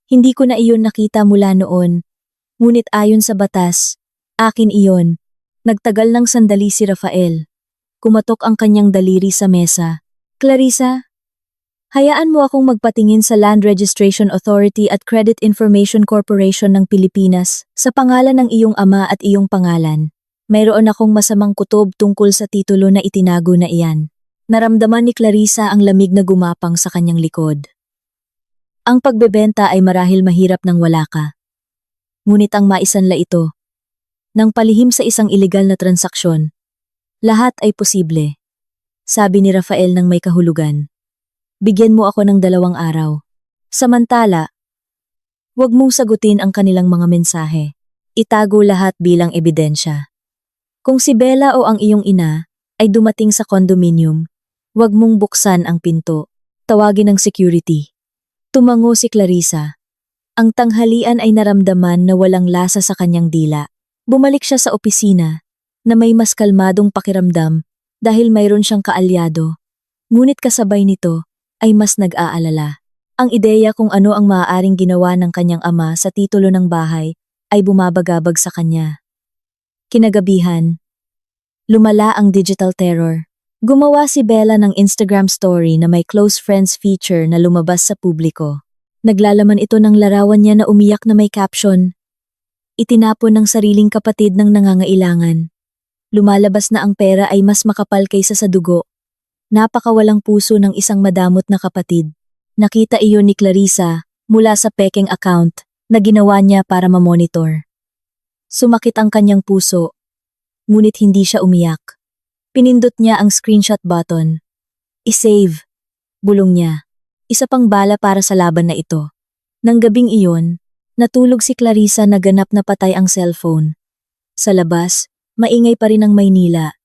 Speaker 1: Hindi ko na iyon nakita mula noon, ngunit ayon sa batas, akin iyon. Nagtagal ng sandali si Rafael. Kumatok ang kanyang daliri sa mesa. Clarissa, hayaan mo akong magpatingin sa Land Registration Authority at Credit Information Corporation ng Pilipinas sa pangalan ng iyong ama at iyong pangalan. Mayroon akong masamang kutob tungkol sa titulo na itinago na iyan. Naramdaman ni Clarissa ang lamig na gumapang sa kanyang likod. Ang pagbebenta ay marahil mahirap nang wala ka. Ngunit ang maisanla ito, nang palihim sa isang ilegal na transaksyon, lahat ay posible. Sabi ni Rafael ng may kahulugan. Bigyan mo ako ng 2 araw. Samantala, huwag mong sagutin ang kanilang mga mensahe. Itago lahat bilang ebidensya. Kung si Bella o ang iyong ina ay dumating sa condominium, huwag mong buksan ang pinto. Tawagin ang security. Tumango si Clarissa. Ang tanghalian ay naramdaman na walang lasa sa kanyang dila. Bumalik siya sa opisina na may mas kalmadong pakiramdam dahil mayroon siyang kaalyado. Ngunit kasabay nito ay mas nag-aalala. Ang ideya kung ano ang maaaring ginawa ng kanyang ama sa titulo ng bahay ay bumabagabag sa kanya. Kinagabihan, lumala ang digital terror. Gumawa si Bella ng Instagram story na may close friends feature na lumabas sa publiko. Naglalaman ito ng larawan niya na umiyak na may caption, "Itinapon ng sariling kapatid ng nangangailangan. Lumalabas na ang pera ay mas makapal kaysa sa dugo. Napakawalang puso ng isang madamot na kapatid." Nakita iyon ni Clarissa mula sa peking account na ginawa niya para mamonitor. Sumakit ang kanyang puso, ngunit hindi siya umiyak. Pinindot niya ang screenshot button. I-save, bulong niya. Isa pang bala para sa laban na ito. Nang gabing iyon, natulog si Clarissa na ganap na patay ang cellphone. Sa labas, maingay pa rin ang Maynila.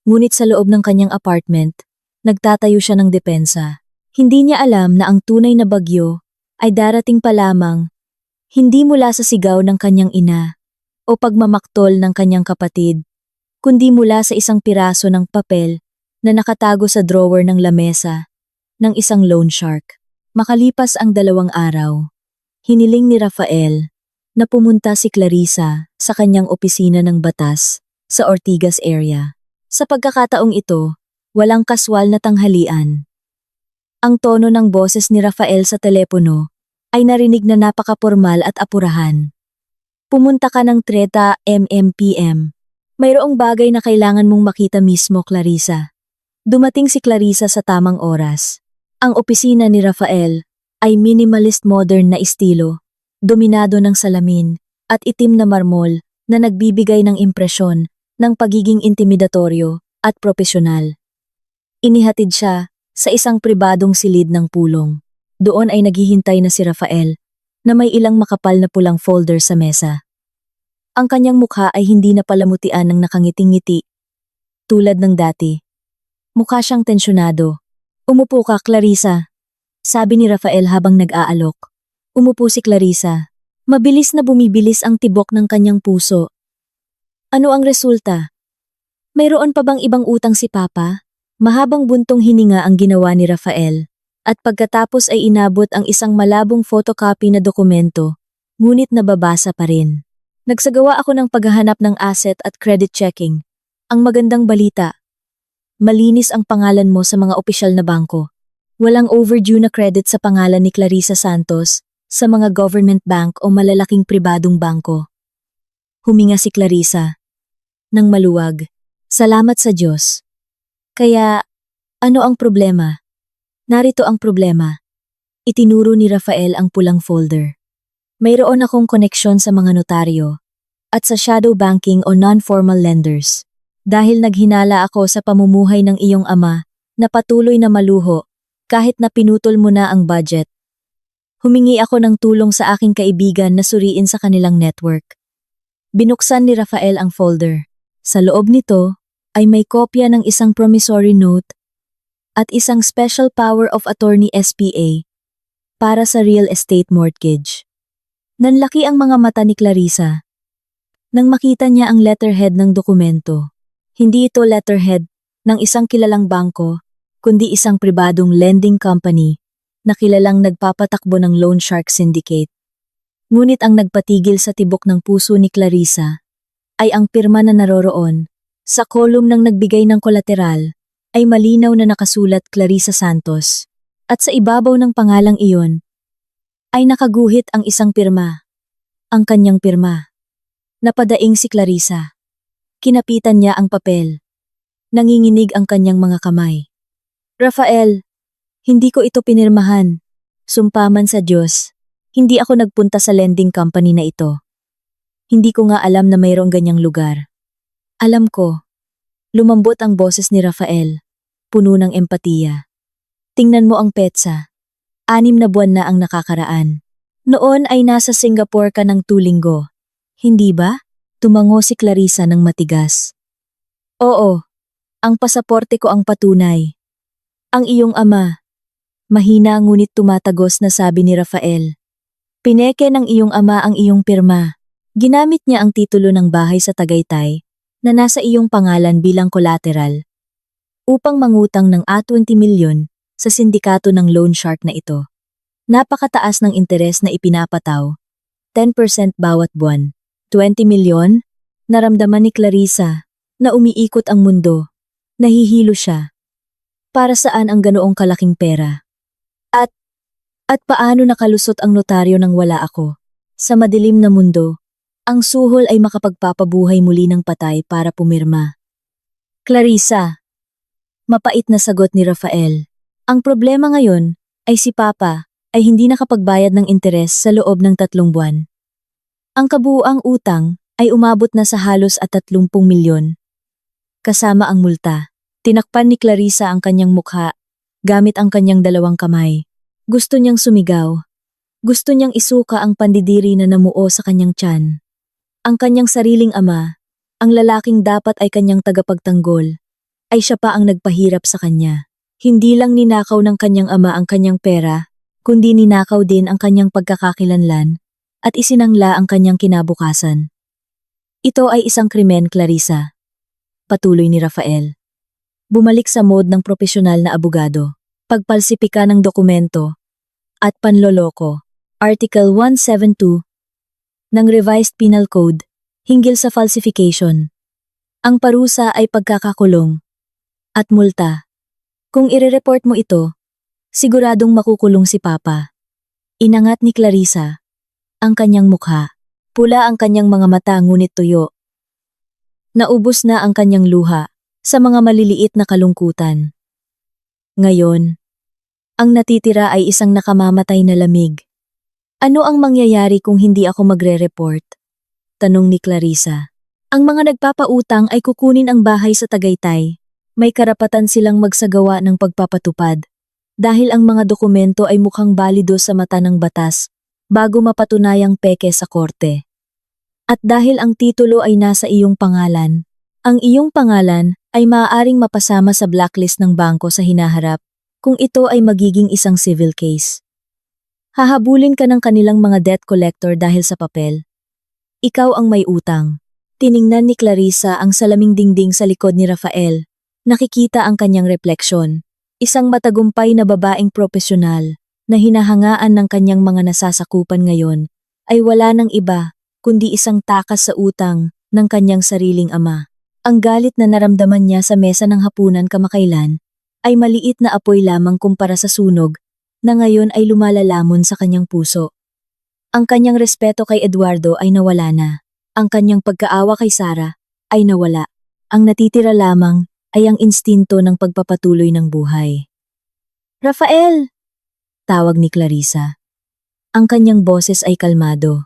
Speaker 1: Ngunit sa loob ng kanyang apartment, nagtatayo siya ng depensa. Hindi niya alam na ang tunay na bagyo ay darating pa lamang, hindi mula sa sigaw ng kanyang ina o pagmamaktol ng kanyang kapatid, kundi mula sa isang piraso ng papel na nakatago sa drawer ng lamesa ng isang loan shark. Makalipas ang 2 araw, hiniling ni Rafael na pumunta si Clarissa sa kanyang opisina ng batas sa Ortigas area. Sa pagkakataong ito, walang kaswal na tanghalian. Ang tono ng boses ni Rafael sa telepono ay narinig na napakapormal at apurahan. Pumunta ka ng 30 PM. Mayroong bagay na kailangan mong makita mismo, Clarissa. Dumating si Clarissa sa tamang oras. Ang opisina ni Rafael ay minimalist modern na estilo, dominado ng salamin at itim na marmol na nagbibigay ng impresyon ng pagiging intimidatoryo at propesyonal. Inihatid siya sa isang pribadong silid ng pulong. Doon ay naghihintay na si Rafael na may ilang makapal na pulang folder sa mesa. Ang kanyang mukha ay hindi na palamutian ng nakangiting-ngiti, tulad ng dati. Mukha siyang tensyonado. Umupo ka, Clarissa, sabi ni Rafael habang nag-aalok. Umupo si Clarissa. Mabilis na bumibilis ang tibok ng kanyang puso. Ano ang resulta? Mayroon pa bang ibang utang si Papa? Mahabang buntong hininga ang ginawa ni Rafael, at pagkatapos ay inabot ang isang malabong photocopy na dokumento, ngunit nababasa pa rin. Nagsagawa ako ng paghahanap ng asset at credit checking. Ang magandang balita, malinis ang pangalan mo sa mga opisyal na bangko. Walang overdue na credit sa pangalan ni Clarissa Santos sa mga government bank o malalaking pribadong bangko. Huminga si Clarissa nang maluwag. Salamat sa Diyos. Kaya, ano ang problema? Narito ang problema. Itinuro ni Rafael ang pulang folder. Mayroon akong koneksyon sa mga notaryo at sa shadow banking o non-formal lenders. Dahil naghinala ako sa pamumuhay ng iyong ama na patuloy na maluho kahit na pinutol mo na ang budget. Humingi ako ng tulong sa aking kaibigan na suriin sa kanilang network. Binuksan ni Rafael ang folder. Sa loob nito ay may kopya ng isang promissory note at isang special power of attorney SPA para sa real estate mortgage. Nanlaki ang mga mata ni Clarissa nang makita niya ang letterhead ng dokumento. Hindi ito letterhead ng isang kilalang bangko, kundi isang pribadong lending company na kilalang nagpapatakbo ng loan shark syndicate. Ngunit ang nagpatigil sa tibok ng puso ni Clarissa ay ang pirma na naroroon sa kolum ng nagbigay ng kolateral ay malinaw na nakasulat Clarissa Santos at sa ibabaw ng pangalang iyon ay nakaguhit ang isang pirma, ang kanyang pirma. Napadaing si Clarissa. Kinapitan niya ang papel. Nanginginig ang kanyang mga kamay. Rafael, hindi ko ito pinirmahan. Sumpaman sa Diyos, hindi ako nagpunta sa lending company na ito. Hindi ko nga alam na mayroong ganyang lugar. Alam ko. Lumambot ang boses ni Rafael, puno ng empatiya. Tingnan mo ang petsa. 6 na buwan na ang nakakaraan. Noon ay nasa Singapore ka ng 2 linggo. Hindi ba? Tumango si Clarissa ng matigas. Oo, ang pasaporte ko ang patunay. Ang iyong ama. Mahina ngunit tumatagos na sabi ni Rafael. Pineke ng iyong ama ang iyong pirma. Ginamit niya ang titulo ng bahay sa Tagaytay na nasa iyong pangalan bilang collateral upang mangutang ng 20 milyon sa sindikato ng loan shark na ito. Napakataas ng interes na ipinapataw, 10% bawat buwan. 20 milyon? Naramdaman ni Clarissa na umiikot ang mundo. Nahihilo siya. Para saan ang ganoong kalaking pera? At paano nakalusot ang notaryo nang wala ako? Sa madilim na mundo, ang suhol ay makapagpapabuhay muli ng patay para pumirma. Clarissa. Mapait na sagot ni Rafael. Ang problema ngayon ay si Papa ay hindi nakapagbayad ng interes sa loob ng 3 buwan. Ang kabuuang utang ay umabot na sa halos at 30 milyon. Kasama ang multa. Tinakpan ni Clarissa ang kanyang mukha gamit ang kanyang 2 kamay. Gusto niyang sumigaw. Gusto niyang isuka ang pandidiri na namuo sa kanyang tiyan. Ang kanyang sariling ama, ang lalaking dapat ay kanyang tagapagtanggol, ay siya pa ang nagpahirap sa kanya. Hindi lang ninakaw ng kanyang ama ang kanyang pera, kundi ninakaw din ang kanyang pagkakakilanlan at isinangla ang kanyang kinabukasan. Ito ay isang krimen, Clarissa. patuloy ni Rafael. Bumalik sa mode ng propesyonal na abogado. Pagpalsipika ng dokumento at panloloko. Article 172 ng Revised Penal Code hinggil sa falsification. Ang parusa ay pagkakakulong at multa. Kung ire-report mo ito, siguradong makukulong si Papa. Inangat ni Clarissa ang kanyang mukha. Pula ang kanyang mga mata ngunit tuyo. Naubos na ang kanyang luha sa mga maliliit na kalungkutan. Ngayon, ang natitira ay isang nakamamatay na lamig. Ano ang mangyayari kung hindi ako magre-report? Tanong ni Clarissa. Ang mga nagpapautang ay kukunin ang bahay sa Tagaytay. May karapatan silang magsagawa ng pagpapatupad. Dahil ang mga dokumento ay mukhang balido sa mata ng batas bago mapatunayang peke sa korte. At dahil ang titulo ay nasa iyong pangalan, ang iyong pangalan ay maaaring mapasama sa blacklist ng bangko sa hinaharap kung ito ay magiging isang civil case. Hahabulin ka ng kanilang mga debt collector dahil sa papel. Ikaw ang may utang. Tiningnan ni Clarissa ang salaming dingding sa likod ni Rafael. Nakikita ang kanyang refleksyon. Isang matagumpay na babaeng propesyonal na hinahangaan ng kanyang mga nasasakupan ngayon ay wala ng iba kundi isang takas sa utang ng kanyang sariling ama. Ang galit na naramdaman niya sa mesa ng hapunan kamakailan ay maliit na apoy lamang kumpara sa sunog na ngayon ay lumalalamon sa kanyang puso. Ang kanyang respeto kay Eduardo ay nawala na. Ang kanyang pagkaawa kay Sara ay nawala. Ang natitira lamang ay ang instinto ng pagpapatuloy ng buhay. Rafael! Tawag ni Clarissa. Ang kanyang boses ay kalmado.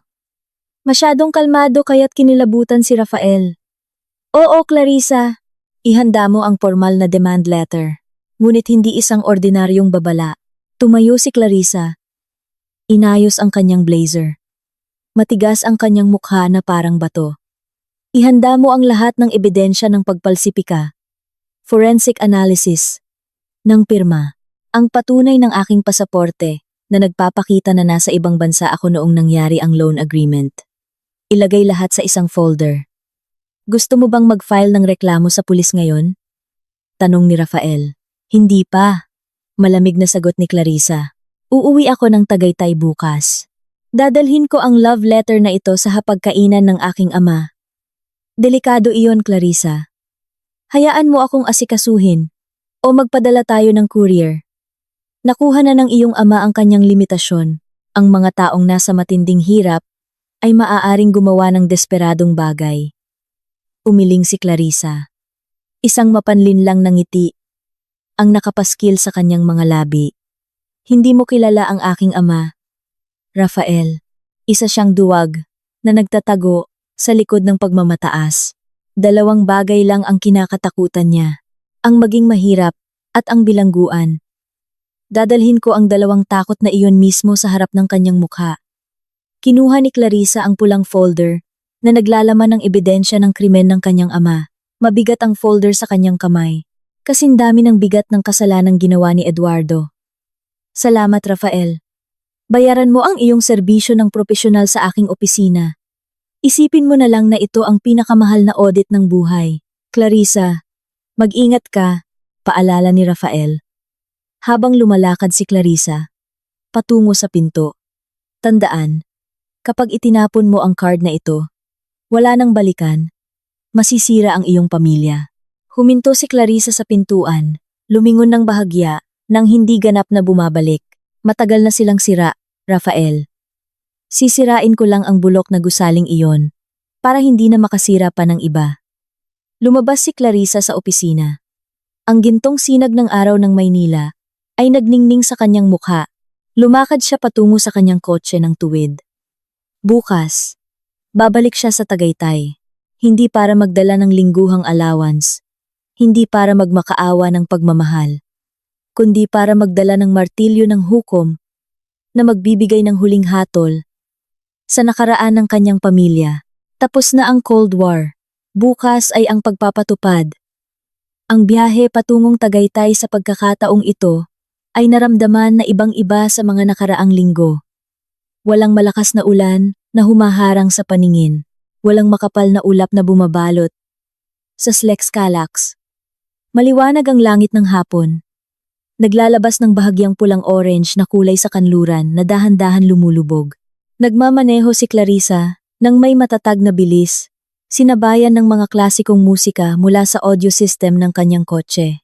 Speaker 1: Masyadong kalmado kaya't kinilabutan si Rafael. Oo, Clarissa. Ihanda mo ang formal na demand letter. Ngunit hindi isang ordinaryong babala. Tumayo si Clarissa. Inayos ang kanyang blazer. Matigas ang kanyang mukha na parang bato. Ihanda mo ang lahat ng ebidensya ng pagpalsipika. Forensic analysis ng pirma, ang patunay ng aking pasaporte na nagpapakita na nasa ibang bansa ako noong nangyari ang loan agreement. Ilagay lahat sa isang folder. Gusto mo bang mag-file ng reklamo sa pulis ngayon? Tanong ni Rafael. Hindi pa. Malamig na sagot ni Clarissa. Uuwi ako ng Tagaytay bukas. Dadalhin ko ang love letter na ito sa hapagkainan ng aking ama. Delikado iyon, Clarissa. Hayaan mo akong asikasuhin o magpadala tayo ng courier. Nakuha na ng iyong ama ang kanyang limitasyon. Ang mga taong nasa matinding hirap ay maaaring gumawa ng desperadong bagay. Umiling si Clarissa. Isang mapanlinlang na ngiti ang nakapaskil sa kanyang mga labi. Hindi mo kilala ang aking ama. Rafael, isa siyang duwag na nagtatago sa likod ng pagmamataas. Dalawang bagay lang ang kinakatakutan niya, ang maging mahirap at ang bilangguan. Dadalhin ko ang dalawang takot na iyon mismo sa harap ng kanyang mukha. Kinuha ni Clarissa ang pulang folder na naglalaman ng ebidensya ng krimen ng kanyang ama. Mabigat ang folder sa kanyang kamay. Kasing dami ng bigat ng kasalanang ginawa ni Eduardo. Salamat, Rafael. Bayaran mo ang iyong serbisyo ng propesyonal sa aking opisina. Isipin mo na lang na ito ang pinakamahal na audit ng buhay. Clarissa, mag-ingat ka, paalala ni Rafael. Habang lumalakad si Clarissa, patungo sa pinto. Tandaan, kapag itinapon mo ang card na ito, wala nang balikan, masisira ang iyong pamilya. Huminto si Clarissa sa pintuan, lumingon ng bahagya, nang hindi ganap na bumabalik. Matagal na silang sira, Rafael. Sisirain ko lang ang bulok na gusaling iyon, para hindi na makasira pa ng iba. Lumabas si Clarissa sa opisina. Ang gintong sinag ng araw ng Maynila ay nagningning sa kanyang mukha. Lumakad siya patungo sa kanyang kotse ng tuwid. Bukas, babalik siya sa Tagaytay. Hindi para magdala ng lingguhang allowance. Hindi para magmakaawa ng pagmamahal. Kundi para magdala ng martilyo ng hukom na magbibigay ng huling hatol sa nakaraan ng kanyang pamilya. Tapos na ang Cold War. Bukas ay ang pagpapatupad. Ang biyahe patungong Tagaytay sa pagkakataong ito ay naramdaman na ibang-iba sa mga nakaraang linggo. Walang malakas na ulan na humaharang sa paningin. Walang makapal na ulap na bumabalot sa Slex Calax. Maliwanag ang langit ng hapon. Naglalabas ng bahagyang pulang orange na kulay sa kanluran na dahan-dahan lumulubog. Nagmamaneho si Clarissa nang may matatag na bilis, sinabayan ng mga klasikong musika mula sa audio system ng kanyang kotse.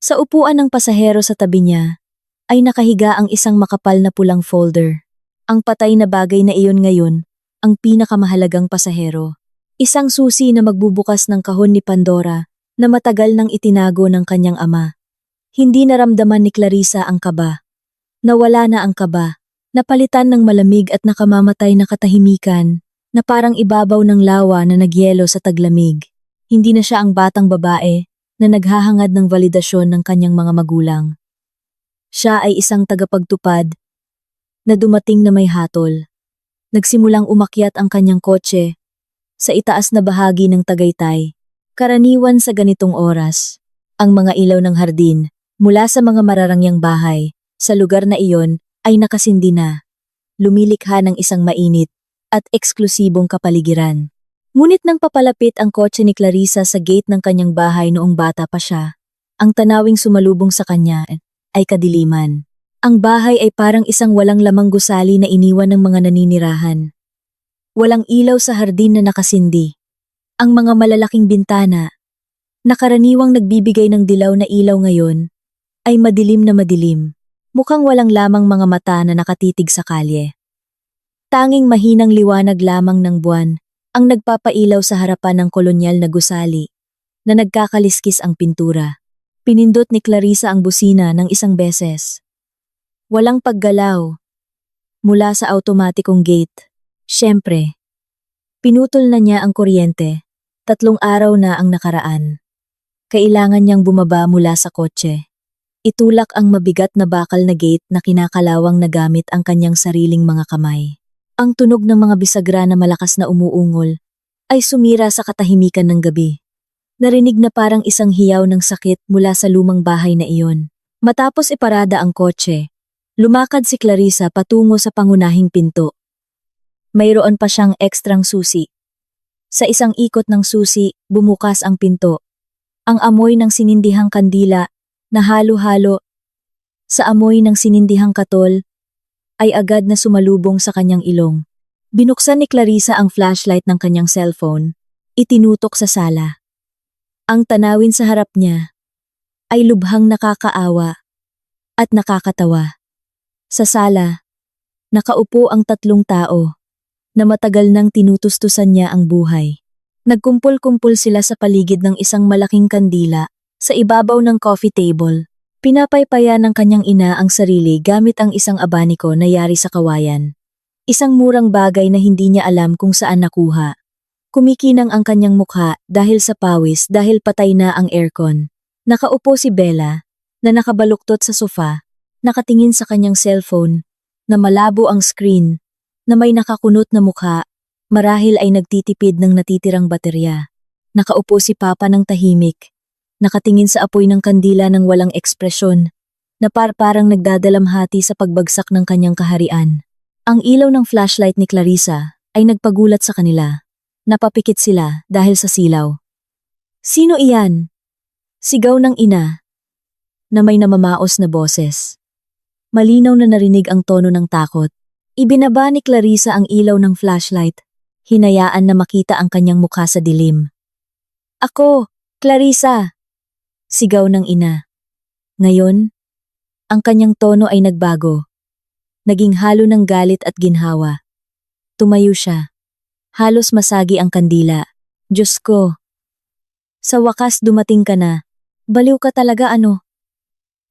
Speaker 1: Sa upuan ng pasahero sa tabi niya, ay nakahiga ang isang makapal na pulang folder. Ang patay na bagay na iyon ngayon, ang pinakamahalagang pasahero. Isang susi na magbubukas ng kahon ni Pandora na matagal nang itinago ng kanyang ama. Hindi naramdaman ni Clarissa ang kaba. Nawala na ang kaba. Napalitan ng malamig at nakamamatay na katahimikan na parang ibabaw ng lawa na nagyelo sa taglamig. Hindi na siya ang batang babae na naghahangad ng validasyon ng kanyang mga magulang. Siya ay isang tagapagtupad na dumating na may hatol. Nagsimulang umakyat ang kanyang kotse sa itaas na bahagi ng Tagaytay. Karaniwan sa ganitong oras, ang mga ilaw ng hardin mula sa mga mararangyang bahay sa lugar na iyon ay nakasindi na, lumilikha ng isang mainit at eksklusibong kapaligiran. Ngunit nang papalapit ang kotse ni Clarissa sa gate ng kanyang bahay noong bata pa siya, ang tanawing sumalubong sa kanya ay kadiliman. Ang bahay ay parang isang walang lamang gusali na iniwan ng mga naninirahan. Walang ilaw sa hardin na nakasindi. Ang mga malalaking bintana, na karaniwang nagbibigay ng dilaw na ilaw ngayon, ay madilim na madilim. Mukhang walang lamang mga mata na nakatitig sa kalye. Tanging mahinang liwanag lamang ng buwan ang nagpapailaw sa harapan ng kolonyal na gusali na nagkakaliskis ang pintura. Pinindot ni Clarissa ang busina ng isang beses. Walang paggalaw. Mula sa automatikong gate, syempre, pinutol na niya ang kuryente. 3 araw na ang nakaraan. Kailangan niyang bumaba mula sa kotse. Itulak ang mabigat na bakal na gate na kinakalawang na gamit ang kanyang sariling mga kamay. Ang tunog ng mga bisagra na malakas na umuungol ay sumira sa katahimikan ng gabi. Narinig na parang isang hiyaw ng sakit mula sa lumang bahay na iyon. Matapos iparada ang kotse, lumakad si Clarissa patungo sa pangunahing pinto. Mayroon pa siyang ekstrang susi. Sa isang ikot ng susi, bumukas ang pinto. Ang amoy ng sinindihang kandila na halo-halo sa amoy ng sinindihang katol ay agad na sumalubong sa kanyang ilong. Binuksan ni Clarissa ang flashlight ng kanyang cellphone, itinutok sa sala. Ang tanawin sa harap niya ay lubhang nakakaawa at nakakatawa. Sa sala, nakaupo ang 3 tao na matagal nang tinutustusan niya ang buhay. Nagkumpul-kumpul sila sa paligid ng isang malaking kandila sa ibabaw ng coffee table. Pinapaypaya ng kanyang ina ang sarili gamit ang isang abaniko na yari sa kawayan. Isang murang bagay na hindi niya alam kung saan nakuha. Kumikinang ang kanyang mukha dahil sa pawis dahil patay na ang aircon. Nakaupo si Bella na nakabaluktot sa sofa, nakatingin sa kanyang cellphone na malabo ang screen na may nakakunot na mukha, marahil ay nagtitipid ng natitirang baterya. Nakaupo si Papa ng tahimik, nakatingin sa apoy ng kandila ng walang ekspresyon, na parang nagdadalamhati sa pagbagsak ng kanyang kaharian. Ang ilaw ng flashlight ni Clarissa ay nagpagulat sa kanila. Napapikit sila dahil sa silaw. Sino iyan? Sigaw ng ina, na may namamaos na boses. Malinaw na narinig ang tono ng takot. Ibinaba ni Clarissa ang ilaw ng flashlight, hinayaan na makita ang kanyang mukha sa dilim. Ako, Clarissa! Sigaw ng ina. Ngayon, ang kanyang tono ay nagbago. Naging halo ng galit at ginhawa. Tumayo siya. Halos masagi ang kandila. Diyos ko! Sa wakas dumating ka na. Baliw ka talaga ano?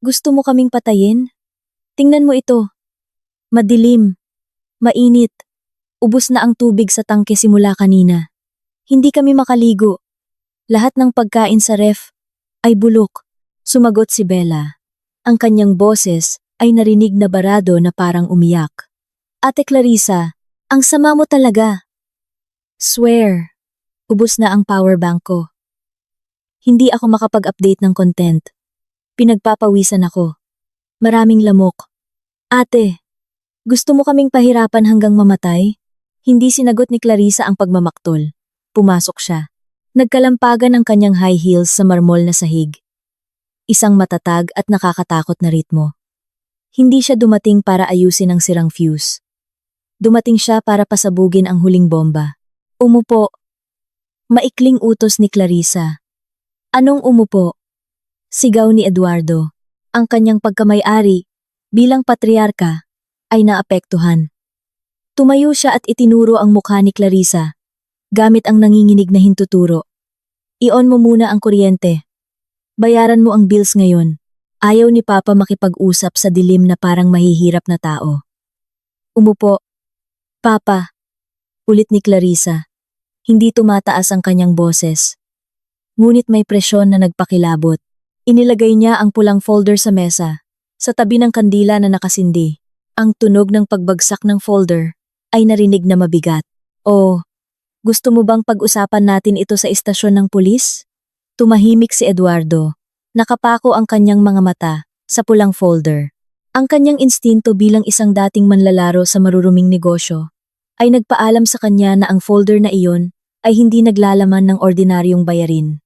Speaker 1: Gusto mo kaming patayin? Tingnan mo ito. Madilim. Mainit. Ubos na ang tubig sa tangke simula kanina. Hindi kami makaligo. Lahat ng pagkain sa ref ay bulok. Sumagot si Bella. Ang kanyang boses ay narinig na barado na parang umiyak. Ate Clarissa, ang sama mo talaga. Swear. Ubos na ang power bank ko. Hindi ako makapag-update ng content. Pinagpapawisan ako. Maraming lamok. Ate, gusto mo kaming pahirapan hanggang mamatay? Hindi sinagot ni Clarissa ang pagmamaktol. Pumasok siya. Nagkalampagan ang kanyang high heels sa marmol na sahig. Isang matatag at nakakatakot na ritmo. Hindi siya dumating para ayusin ang sirang fuse. Dumating siya para pasabugin ang huling bomba. Umupo. Maikling utos ni Clarissa. Anong umupo? Sigaw ni Eduardo. Ang kanyang pagkamay-ari, bilang patriarka, ay naapektuhan. Tumayo siya at itinuro ang mukha ni Clarissa, gamit ang nanginginig na hintuturo. I-on mo muna ang kuryente. Bayaran mo ang bills ngayon. Ayaw ni Papa makipag-usap sa dilim na parang mahihirap na tao. Umupo. Papa. Ulit ni Clarissa. Hindi tumataas ang kanyang boses. Ngunit may presyon na nagpakilabot. Inilagay niya ang pulang folder sa mesa, sa tabi ng kandila na nakasindi. Ang tunog ng pagbagsak ng folder ay narinig na mabigat. Oh, gusto mo bang pag-usapan natin ito sa istasyon ng pulis? Tumahimik si Eduardo. Nakapako ang kanyang mga mata sa pulang folder. Ang kanyang instinto bilang isang dating manlalaro sa maruruming negosyo ay nagpaalam sa kanya na ang folder na iyon ay hindi naglalaman ng ordinaryong bayarin.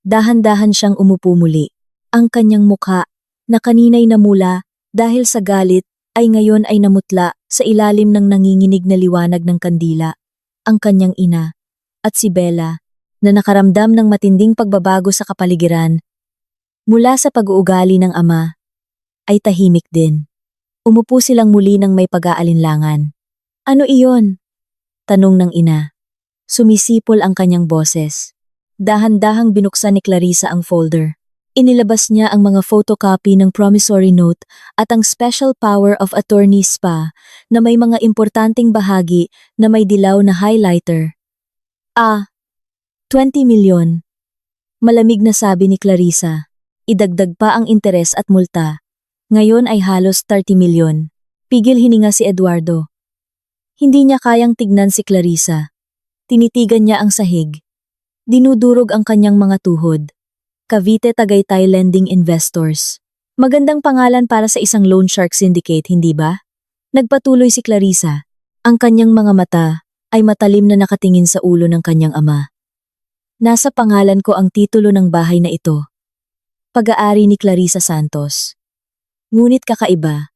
Speaker 1: Dahan-dahan siyang umupo muli. Ang kanyang mukha, na kaninay namula dahil sa galit, ay ngayon ay namutla sa ilalim ng nanginginig na liwanag ng kandila. Ang kanyang ina, at si Bella, na nakaramdam ng matinding pagbabago sa kapaligiran, mula sa pag-uugali ng ama, ay tahimik din. Umupo silang muli ng may pag-aalinlangan. Ano iyon? Tanong ng ina. Sumisipol ang kanyang boses. Dahan-dahang binuksan ni Clarissa ang folder. Inilabas niya ang mga photocopy ng promissory note at ang special power of attorney SPA na may mga importanteng bahagi na may dilaw na highlighter. 20 milyon. Malamig na sabi ni Clarissa. Idagdag pa ang interes at multa. Ngayon ay halos 30 milyon. Pigil hininga si Eduardo. Hindi niya kayang tignan si Clarissa. Tinitigan niya ang sahig. Dinudurog ang kanyang mga tuhod. Cavite Tagaytay Lending Investors. Magandang pangalan para sa isang loan shark syndicate, hindi ba? Nagpatuloy si Clarissa. Ang kanyang mga mata ay matalim na nakatingin sa ulo ng kanyang ama. Nasa pangalan ko ang titulo ng bahay na ito. Pag-aari ni Clarissa Santos. Ngunit kakaiba.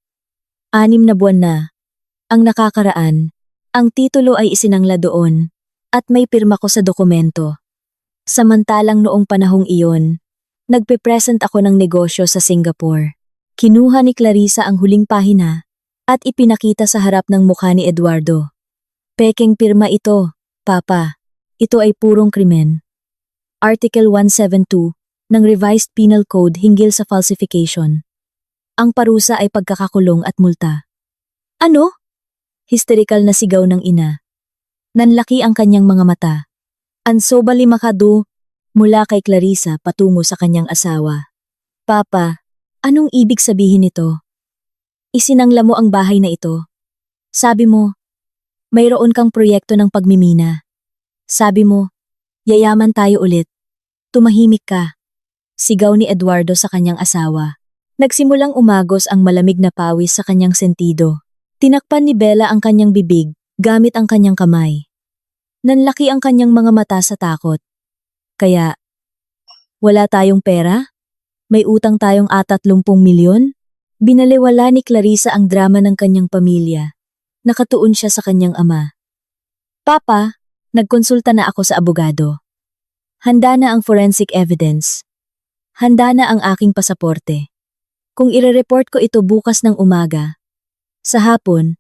Speaker 1: 6 na buwan na. Ang nakakaraan, ang titulo ay isinangla doon at may pirma ko sa dokumento. Samantalang noong panahong iyon, nagpe-present ako ng negosyo sa Singapore. Kinuha ni Clarissa ang huling pahina at ipinakita sa harap ng mukha ni Eduardo. Pekeng pirma ito, Papa. Ito ay purong krimen. Article 172 ng Revised Penal Code hinggil sa falsification. Ang parusa ay pagkakakulong at multa. Ano? Hysterical na sigaw ng ina. Nanlaki ang kanyang mga mata. Ansobali makado, mula kay Clarissa patungo sa kanyang asawa. Papa, anong ibig sabihin nito? Isinangla mo ang bahay na ito. Sabi mo, mayroon kang proyekto ng pagmimina. Sabi mo, yayaman tayo ulit. Tumahimik ka. Sigaw ni Eduardo sa kanyang asawa. Nagsimulang umagos ang malamig na pawis sa kanyang sentido. Tinakpan ni Bella ang kanyang bibig gamit ang kanyang kamay. Nanlaki ang kanyang mga mata sa takot. Kaya, wala tayong pera? May utang tayong 30 milyon? Binaliwala ni Clarissa ang drama ng kanyang pamilya. Nakatuon siya sa kanyang ama. Papa, nagkonsulta na ako sa abogado. Handa na ang forensic evidence. Handa na ang aking pasaporte. Kung ire-report ko ito bukas ng umaga, sa hapon,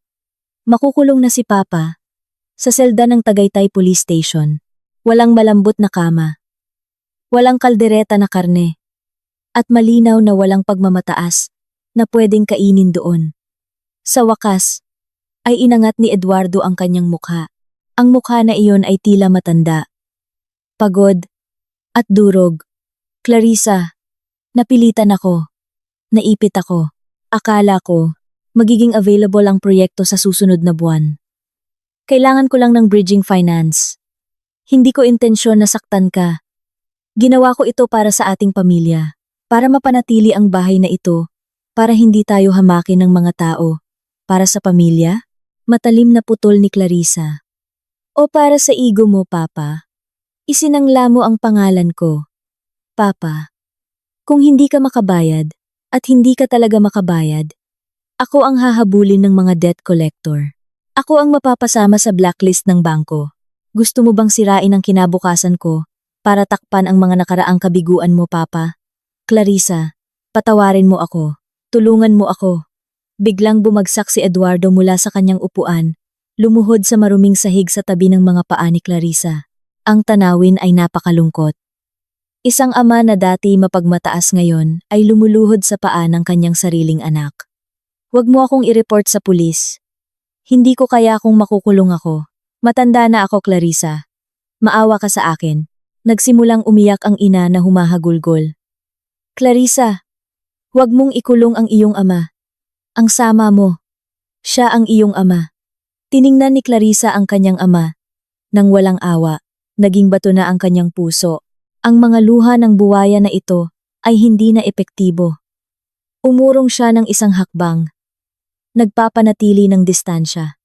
Speaker 1: makukulong na si Papa sa selda ng Tagaytay Police Station. Walang malambot na kama. Walang kaldereta na karne. At malinaw na walang pagmamataas na pwedeng kainin doon. Sa wakas, ay inangat ni Eduardo ang kanyang mukha. Ang mukha na iyon ay tila matanda. Pagod at durog. Clarissa, napilitan ako. Naipit ako. Akala ko, magiging available ang proyekto sa susunod na buwan. Kailangan ko lang ng bridging finance. Hindi ko intensyon na saktan ka. Ginawa ko ito para sa ating pamilya, para mapanatili ang bahay na ito, para hindi tayo hamakin ng mga tao, para sa pamilya, matalim na putol ni Clarissa. O para sa ego mo, Papa? Isinangla mo ang pangalan ko. Papa, kung hindi ka makabayad, at hindi ka talaga makabayad, ako ang hahabulin ng mga debt collector. Ako ang mapapasama sa blacklist ng bangko. Gusto mo bang sirain ang kinabukasan ko para takpan ang mga nakaraang kabiguan mo, Papa? Clarissa, patawarin mo ako. Tulungan mo ako. Biglang bumagsak si Eduardo mula sa kanyang upuan, lumuhod sa maruming sahig sa tabi ng mga paa ni Clarissa. Ang tanawin ay napakalungkot. Isang ama na dati mapagmataas ngayon ay lumuluhod sa paa ng kanyang sariling anak. Huwag mo akong i-report sa pulis. Hindi ko kaya kung makukulong ako. Matanda na ako, Clarissa. Maawa ka sa akin. Nagsimulang umiyak ang ina na humahagulgol. Clarissa, huwag mong ikulong ang iyong ama. Ang sama mo. Siya ang iyong ama. Tiningnan ni Clarissa ang kanyang ama. Nang walang awa, naging bato na ang kanyang puso. Ang mga luha ng buwaya na ito ay hindi na epektibo. Umurong siya ng isang hakbang. Nagpapanatili ng distansya.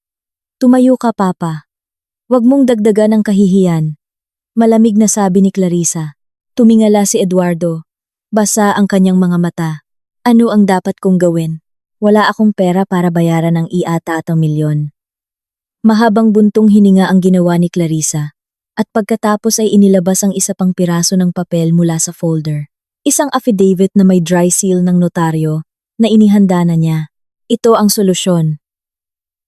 Speaker 1: Tumayo ka, Papa. Huwag mong dagdagan ang kahihiyan. Malamig na sabi ni Clarissa. Tumingala si Eduardo. Basa ang kanyang mga mata. Ano ang dapat kong gawin? Wala akong pera para bayaran ang i-ata at milyon. Mahabang buntong hininga ang ginawa ni Clarissa. At pagkatapos ay inilabas ang isa pang piraso ng papel mula sa folder. Isang affidavit na may dry seal ng notaryo na inihanda na niya. Ito ang solusyon.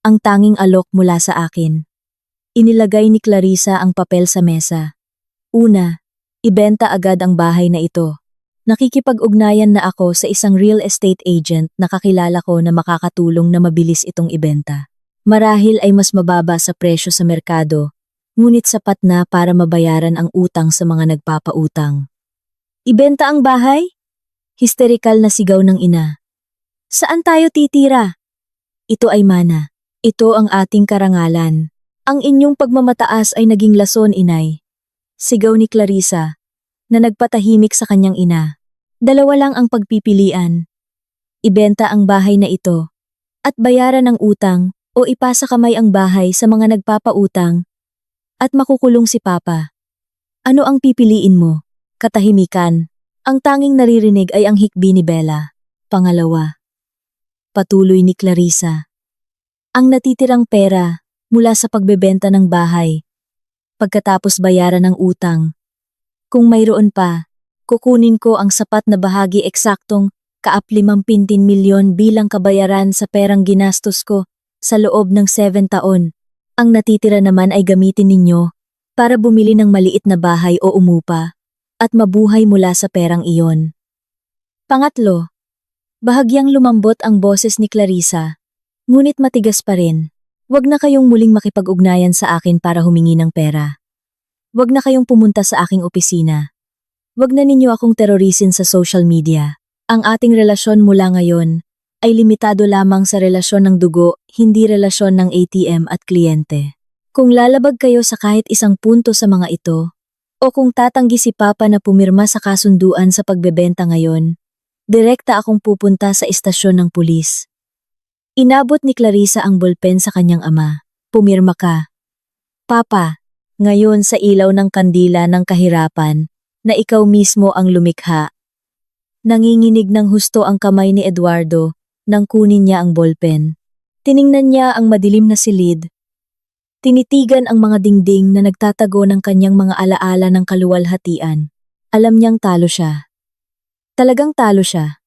Speaker 1: Ang tanging alok mula sa akin. Inilagay ni Clarissa ang papel sa mesa. Una, ibenta agad ang bahay na ito. Nakikipag-ugnayan na ako sa isang real estate agent na kakilala ko na makakatulong na mabilis itong ibenta. Marahil ay mas mababa sa presyo sa merkado, ngunit sapat na para mabayaran ang utang sa mga nagpapautang. Ibenta ang bahay? Histerikal na sigaw ng ina. Saan tayo titira? Ito ay mana. Ito ang ating karangalan. Ang inyong pagmamataas ay naging lason, inay. Sigaw ni Clarissa, na nagpatahimik sa kanyang ina. Dalawa lang ang pagpipilian. Ibenta ang bahay na ito, at bayaran ang utang o ipasa kamay ang bahay sa mga nagpapautang, at makukulong si Papa. Ano ang pipiliin mo? Katahimikan. Ang tanging naririnig ay ang hikbi ni Bella. Pangalawa. Patuloy ni Clarissa. Ang natitirang pera mula sa pagbebenta ng bahay. Pagkatapos bayaran ng utang. Kung mayroon pa, kukunin ko ang sapat na bahagi eksaktong ka-50 milyon bilang kabayaran sa perang ginastos ko sa loob ng 7 taon. Ang natitira naman ay gamitin ninyo para bumili ng maliit na bahay o umupa at mabuhay mula sa perang iyon. Pangatlo, bahagyang lumambot ang boses ni Clarissa, ngunit matigas pa rin. Huwag na kayong muling makipag-ugnayan sa akin para humingi ng pera. Huwag na kayong pumunta sa aking opisina. Huwag na ninyo akong terorisin sa social media. Ang ating relasyon mula ngayon ay limitado lamang sa relasyon ng dugo, hindi relasyon ng ATM at kliyente. Kung lalabag kayo sa kahit isang punto sa mga ito, o kung tatanggi si Papa na pumirma sa kasunduan sa pagbebenta ngayon, direkta akong pupunta sa istasyon ng pulis. Inabot ni Clarissa ang bolpen sa kanyang ama. Pumirma ka. Papa, ngayon sa ilaw ng kandila ng kahirapan, na ikaw mismo ang lumikha. Nanginginig ng husto ang kamay ni Eduardo nang kunin niya ang bolpen. Tiningnan niya ang madilim na silid. Tinitigan ang mga dingding na nagtatago ng kanyang mga alaala ng kaluwalhatian. Alam niyang talo siya. Talagang talo siya.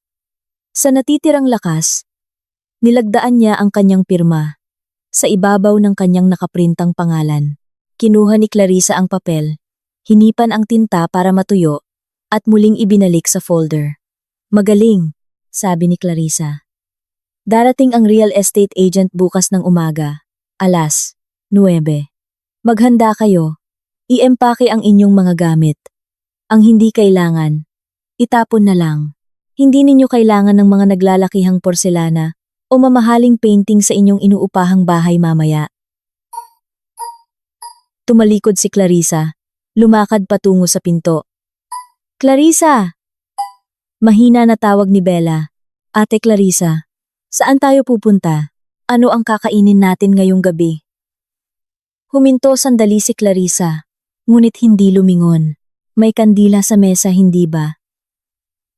Speaker 1: Sa natitirang lakas, nilagdaan niya ang kanyang pirma sa ibabaw ng kanyang nakaprintang pangalan. Kinuha ni Clarissa ang papel, hinipan ang tinta para matuyo, at muling ibinalik sa folder. Magaling, sabi ni Clarissa. Darating ang real estate agent bukas ng umaga, alas 9. Maghanda kayo. I-empake ang inyong mga gamit. Ang hindi kailangan, itapon na lang. Hindi ninyo kailangan ng mga naglalakihang porselana o mamahaling painting sa inyong inuupahang bahay mamaya. Tumalikod si Clarissa, lumakad patungo sa pinto. Clarissa! Mahina na tawag ni Bella. Ate Clarissa, saan tayo pupunta? Ano ang kakainin natin ngayong gabi? Huminto sandali si Clarissa. ngunit hindi lumingon. May kandila sa mesa, hindi ba?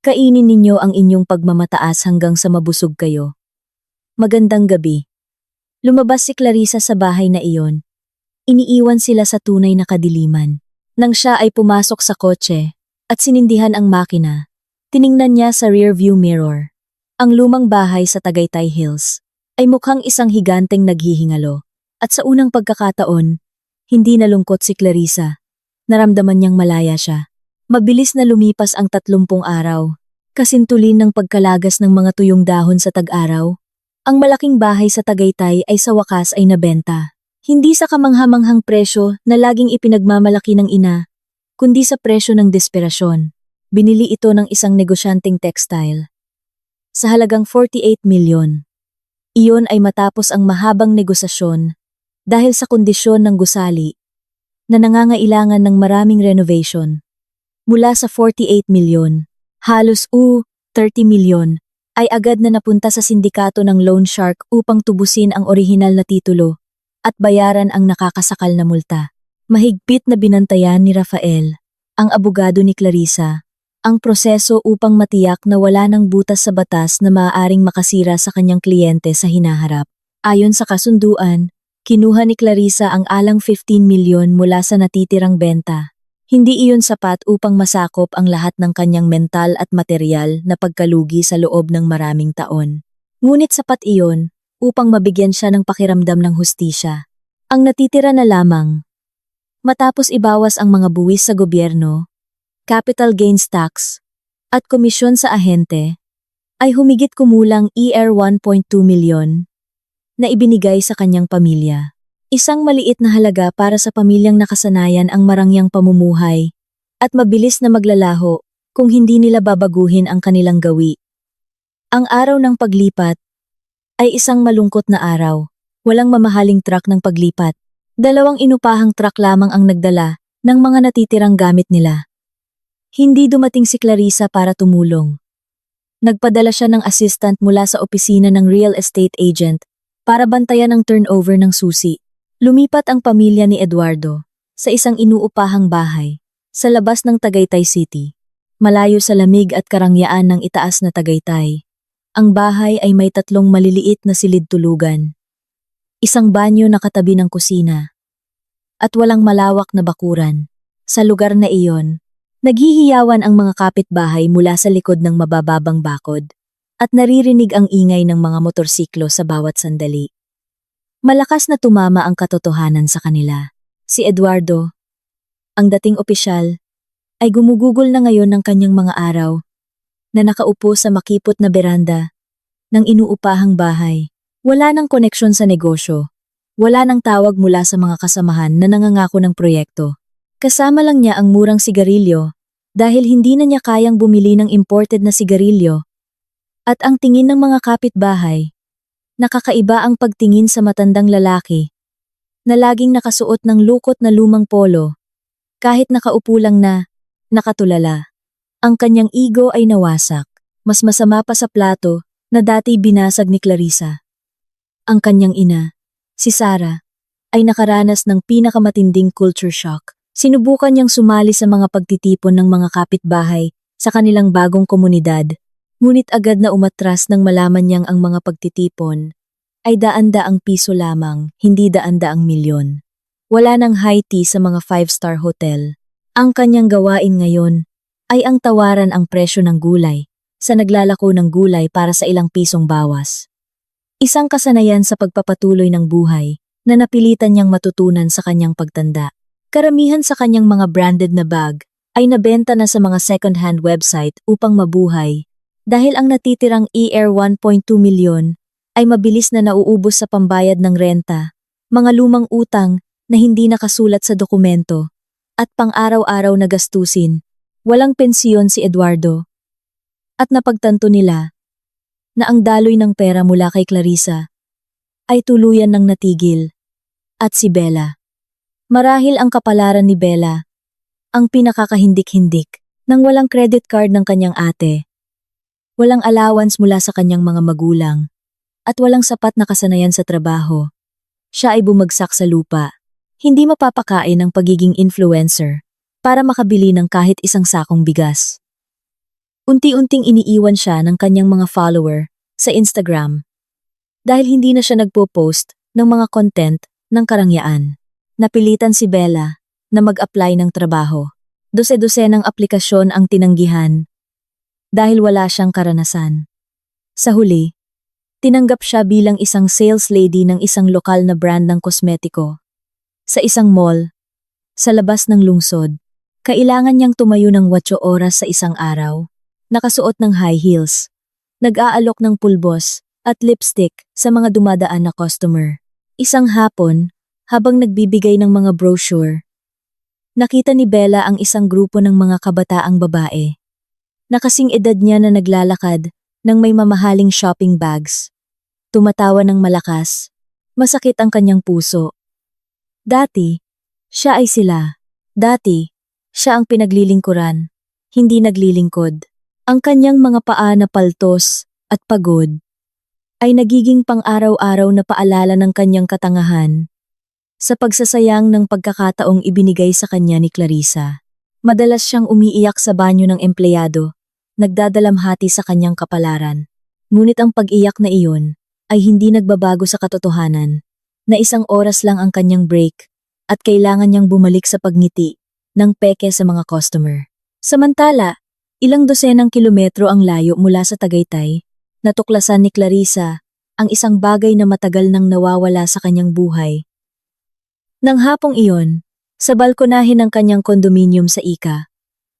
Speaker 1: Kainin ninyo ang inyong pagmamataas hanggang sa mabusog kayo. Magandang gabi. Lumabas si Clarissa sa bahay na iyon. Iniiwan sila sa tunay na kadiliman. Nang siya ay pumasok sa kotse at sinindihan ang makina, tiningnan niya sa rearview mirror. Ang lumang bahay sa Tagaytay Hills ay mukhang isang higanteng naghihingalo. At sa unang pagkakataon, hindi nalungkot si Clarissa. Naramdaman niyang malaya siya. Mabilis na lumipas ang 30 araw. Kasintulin ng pagkalagas ng mga tuyong dahon sa tag-araw, ang malaking bahay sa Tagaytay ay sa wakas ay nabenta. Hindi sa kamanghamanghang presyo na laging ipinagmamalaki ng ina, kundi sa presyo ng desperasyon. Binili ito ng isang negosyanteng textile. Sa halagang 48 milyon. Iyon ay matapos ang mahabang negosasyon dahil sa kondisyon ng gusali na nangangailangan ng maraming renovation. Mula sa 48 milyon, halos 30 milyon ay agad na napunta sa sindikato ng loan shark upang tubusin ang orihinal na titulo at bayaran ang nakakasakal na multa. Mahigpit na binantayan ni Rafael, ang abogado ni Clarissa, ang proseso upang matiyak na wala ng butas sa batas na maaaring makasira sa kanyang kliyente sa hinaharap. Ayon sa kasunduan, kinuha ni Clarissa ang alang 15 milyon mula sa natitirang benta. Hindi iyon sapat upang masakop ang lahat ng kanyang mental at material na pagkalugi sa loob ng maraming taon. Ngunit sapat iyon upang mabigyan siya ng pakiramdam ng hustisya. Ang natitira na lamang, matapos ibawas ang mga buwis sa gobyerno, capital gains tax, at komisyon sa ahente, ay humigit kumulang 1.2 milyon na ibinigay sa kanyang pamilya. Isang maliit na halaga para sa pamilyang nakasanayan ang marangyang pamumuhay at mabilis na maglalaho kung hindi nila babaguhin ang kanilang gawi. Ang araw ng paglipat ay isang malungkot na araw. Walang mamahaling truck ng paglipat. 2 inupahang truck lamang ang nagdala ng mga natitirang gamit nila. Hindi dumating si Clarissa para tumulong. Nagpadala siya ng assistant mula sa opisina ng real estate agent para bantayan ang turnover ng susi. Lumipat ang pamilya ni Eduardo sa isang inuupahang bahay sa labas ng Tagaytay City, malayo sa lamig at karangyaan ng itaas na Tagaytay. Ang bahay ay may 3 maliliit na silid-tulugan, isang banyo na katabi ng kusina, at walang malawak na bakuran. Sa lugar na iyon, naghihiyawan ang mga kapitbahay mula sa likod ng mabababang bakod at naririnig ang ingay ng mga motorsiklo sa bawat sandali. Malakas na tumama ang katotohanan sa kanila. Si Eduardo, ang dating opisyal, ay gumugugol na ngayon ng kanyang mga araw na nakaupo sa makipot na beranda ng inuupahang bahay. Wala nang koneksyon sa negosyo. Wala nang tawag mula sa mga kasamahan na nangangako ng proyekto. Kasama lang niya ang murang sigarilyo dahil hindi na niya kayang bumili ng imported na sigarilyo. At ang tingin ng mga kapitbahay, nakakaiba ang pagtingin sa matandang lalaki na laging nakasuot ng lukot na lumang polo, kahit nakaupo lang na nakatulala. Ang kanyang ego ay nawasak, mas masama pa sa plato na dati binasag ni Clarissa. Ang kanyang ina, si Sarah, ay nakaranas ng pinakamatinding culture shock. Sinubukan niyang sumali sa mga pagtitipon ng mga kapitbahay sa kanilang bagong komunidad. Ngunit agad na umatras nang malaman niyang ang mga pagtitipon ay daan-daang piso lamang, hindi daan-daang milyon. Wala nang high tea sa mga 5-star hotel. Ang kanyang gawain ngayon ay ang tawaran ang presyo ng gulay sa naglalako ng gulay para sa ilang pisong bawas. Isang kasanayan sa pagpapatuloy ng buhay na napilitan niyang matutunan sa kanyang pagtanda. Karamihan sa kanyang mga branded na bag ay nabenta na sa mga second-hand website upang mabuhay. Dahil ang natitirang 1.2 milyon ay mabilis na nauubos sa pambayad ng renta, mga lumang utang na hindi nakasulat sa dokumento, at pang-araw-araw na gastusin. Walang pensiyon si Eduardo. At napagtanto nila na ang daloy ng pera mula kay Clarissa ay tuluyan ng natigil. At si Bella. Marahil ang kapalaran ni Bella, ang pinakakahindik-hindik, nang walang credit card ng kanyang ate. Walang allowance mula sa kanyang mga magulang, at walang sapat na kasanayan sa trabaho. Siya ay bumagsak sa lupa. Hindi mapapakain ang pagiging influencer para makabili ng kahit isang sakong bigas. Unti-unting iniiwan siya ng kanyang mga follower sa Instagram dahil hindi na siya nagpo-post ng mga content ng karangyaan. Napilitan si Bella na mag-apply ng trabaho. Dose-dosenang aplikasyon ang tinanggihan dahil wala siyang karanasan. Sa huli, tinanggap siya bilang isang sales lady ng isang lokal na brand ng kosmetiko. Sa isang mall, sa labas ng lungsod, kailangan niyang tumayo ng 8 oras sa isang araw, nakasuot ng high heels, nag-aalok ng pulbos at lipstick sa mga dumadaan na customer. Isang hapon, habang nagbibigay ng mga brochure, nakita ni Bella ang isang grupo ng mga kabataang babae. Nakasing edad niya na naglalakad ng may mamahaling shopping bags. Tumatawa ng malakas, masakit ang kanyang puso. Dati, siya ay sila. Dati, siya ang pinaglilingkuran, hindi naglilingkod. Ang kanyang mga paa na paltos at pagod ay nagiging pang-araw-araw na paalala ng kanyang katangahan sa pagsasayang ng pagkakataong ibinigay sa kanya ni Clarissa. Madalas siyang umiiyak sa banyo ng empleyado, nagdadalamhati sa kanyang kapalaran. Ngunit ang pag-iyak na iyon ay hindi nagbabago sa katotohanan na isang oras lang ang kanyang break at kailangan niyang bumalik sa pagngiti ng peke sa mga customer. Samantala, ilang dosenang kilometro ang layo mula sa Tagaytay, natuklasan ni Clarissa ang isang bagay na matagal nang nawawala sa kanyang buhay. Nang hapong iyon, sa balkonahin ng kanyang kondominium sa Ika,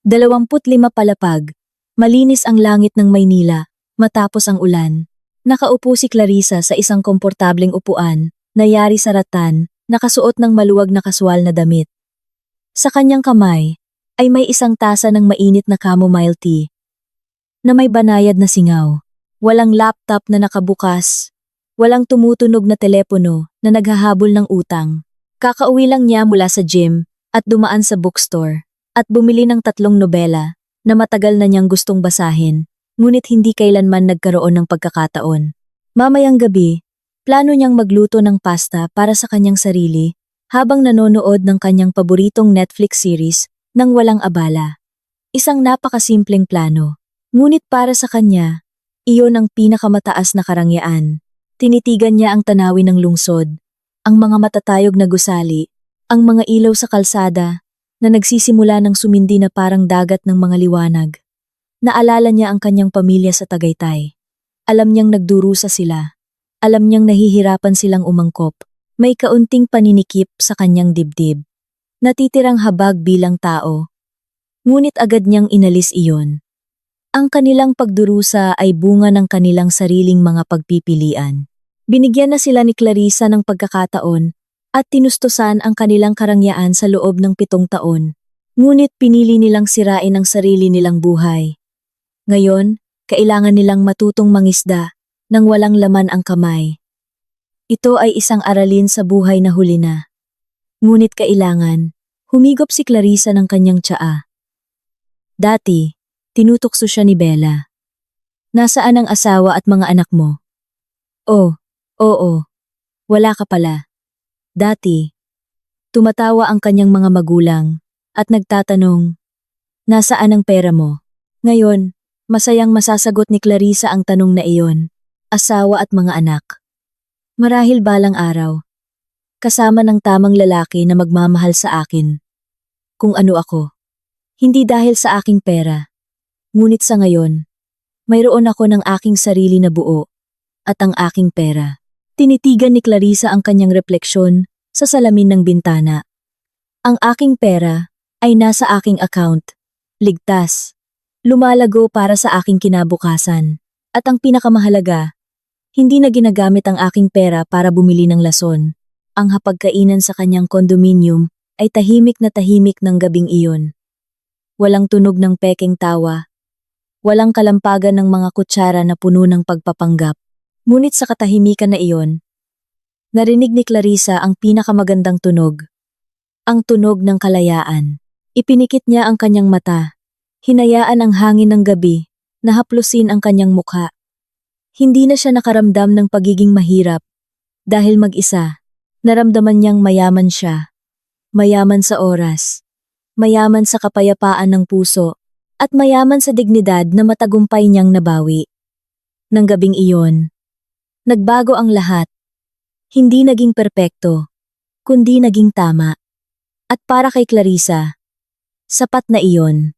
Speaker 1: 25 palapag, malinis ang langit ng Maynila matapos ang ulan. Nakaupo si Clarissa sa isang komportableng upuan na yari sa rattan, nakasuot ng maluwag na kaswal na damit. Sa kanyang kamay ay may isang tasa ng mainit na chamomile tea na may banayad na singaw. Walang laptop na nakabukas, walang tumutunog na telepono na naghahabol ng utang. Kakauwi lang niya mula sa gym at dumaan sa bookstore at bumili ng 3 nobela na matagal na niyang gustong basahin, ngunit hindi kailanman nagkaroon ng pagkakataon. Mamayang gabi, plano niyang magluto ng pasta para sa kanyang sarili habang nanonood ng kanyang paboritong Netflix series nang walang abala. Isang napakasimpleng plano, ngunit para sa kanya, iyon ang pinakamataas na karangyaan. Tinitigan niya ang tanawin ng lungsod, ang mga matatayog na gusali, ang mga ilaw sa kalsada na nagsisimula ng sumindi na parang dagat ng mga liwanag. Naalala niya ang kanyang pamilya sa Tagaytay. Alam niyang nagdurusa sila. Alam niyang nahihirapan silang umangkop. May kaunting paninikip sa kanyang dibdib. Natitirang habag bilang tao. Ngunit agad niyang inalis iyon. Ang kanilang pagdurusa ay bunga ng kanilang sariling mga pagpipilian. Binigyan na sila ni Clarissa ng pagkakataon at tinustusan ang kanilang karangyaan sa loob ng 7 taon. Ngunit pinili nilang sirain ang sarili nilang buhay. Ngayon, kailangan nilang matutong mangisda nang walang laman ang kamay. Ito ay isang aralin sa buhay na huli na. Ngunit kailangan, humigop si Clarissa ng kanyang tsaa. Dati, tinutukso siya ni Bella. Nasaan ang asawa at mga anak mo? Oh, oo. Wala ka pala. Dati, tumatawa ang kanyang mga magulang at nagtatanong, nasaan ang pera mo? Ngayon, masayang masasagot ni Clarissa ang tanong na iyon, asawa at mga anak. Marahil balang araw, kasama ng tamang lalaki na magmamahal sa akin. Kung ano ako. Hindi dahil sa aking pera. Ngunit sa ngayon, mayroon ako ng aking sarili na buo at ang aking pera. Tinitigan ni Clarissa ang kanyang refleksyon sa salamin ng bintana. Ang aking pera ay nasa aking account, ligtas, lumalago para sa aking kinabukasan. At ang pinakamahalaga, hindi na ginagamit ang aking pera para bumili ng lason. Ang hapagkainan sa kanyang kondominium ay tahimik ng gabing iyon. Walang tunog ng pekeng tawa. Walang kalampagan ng mga kutsara na puno ng pagpapanggap. Ngunit sa katahimikan na iyon, narinig ni Clarissa ang pinakamagandang tunog. Ang tunog ng kalayaan. Ipinikit niya ang kanyang mata. Hinayaan ang hangin ng gabi na haplusin ang kanyang mukha. Hindi na siya nakaramdam ng pagiging mahirap. Dahil mag-isa, naramdaman niyang mayaman siya. Mayaman sa oras, mayaman sa kapayapaan ng puso, at mayaman sa dignidad na matagumpay niyang nabawi. Nang gabing iyon, nagbago ang lahat. Hindi naging perpekto, kundi naging tama. At para kay Clarissa, sapat na iyon.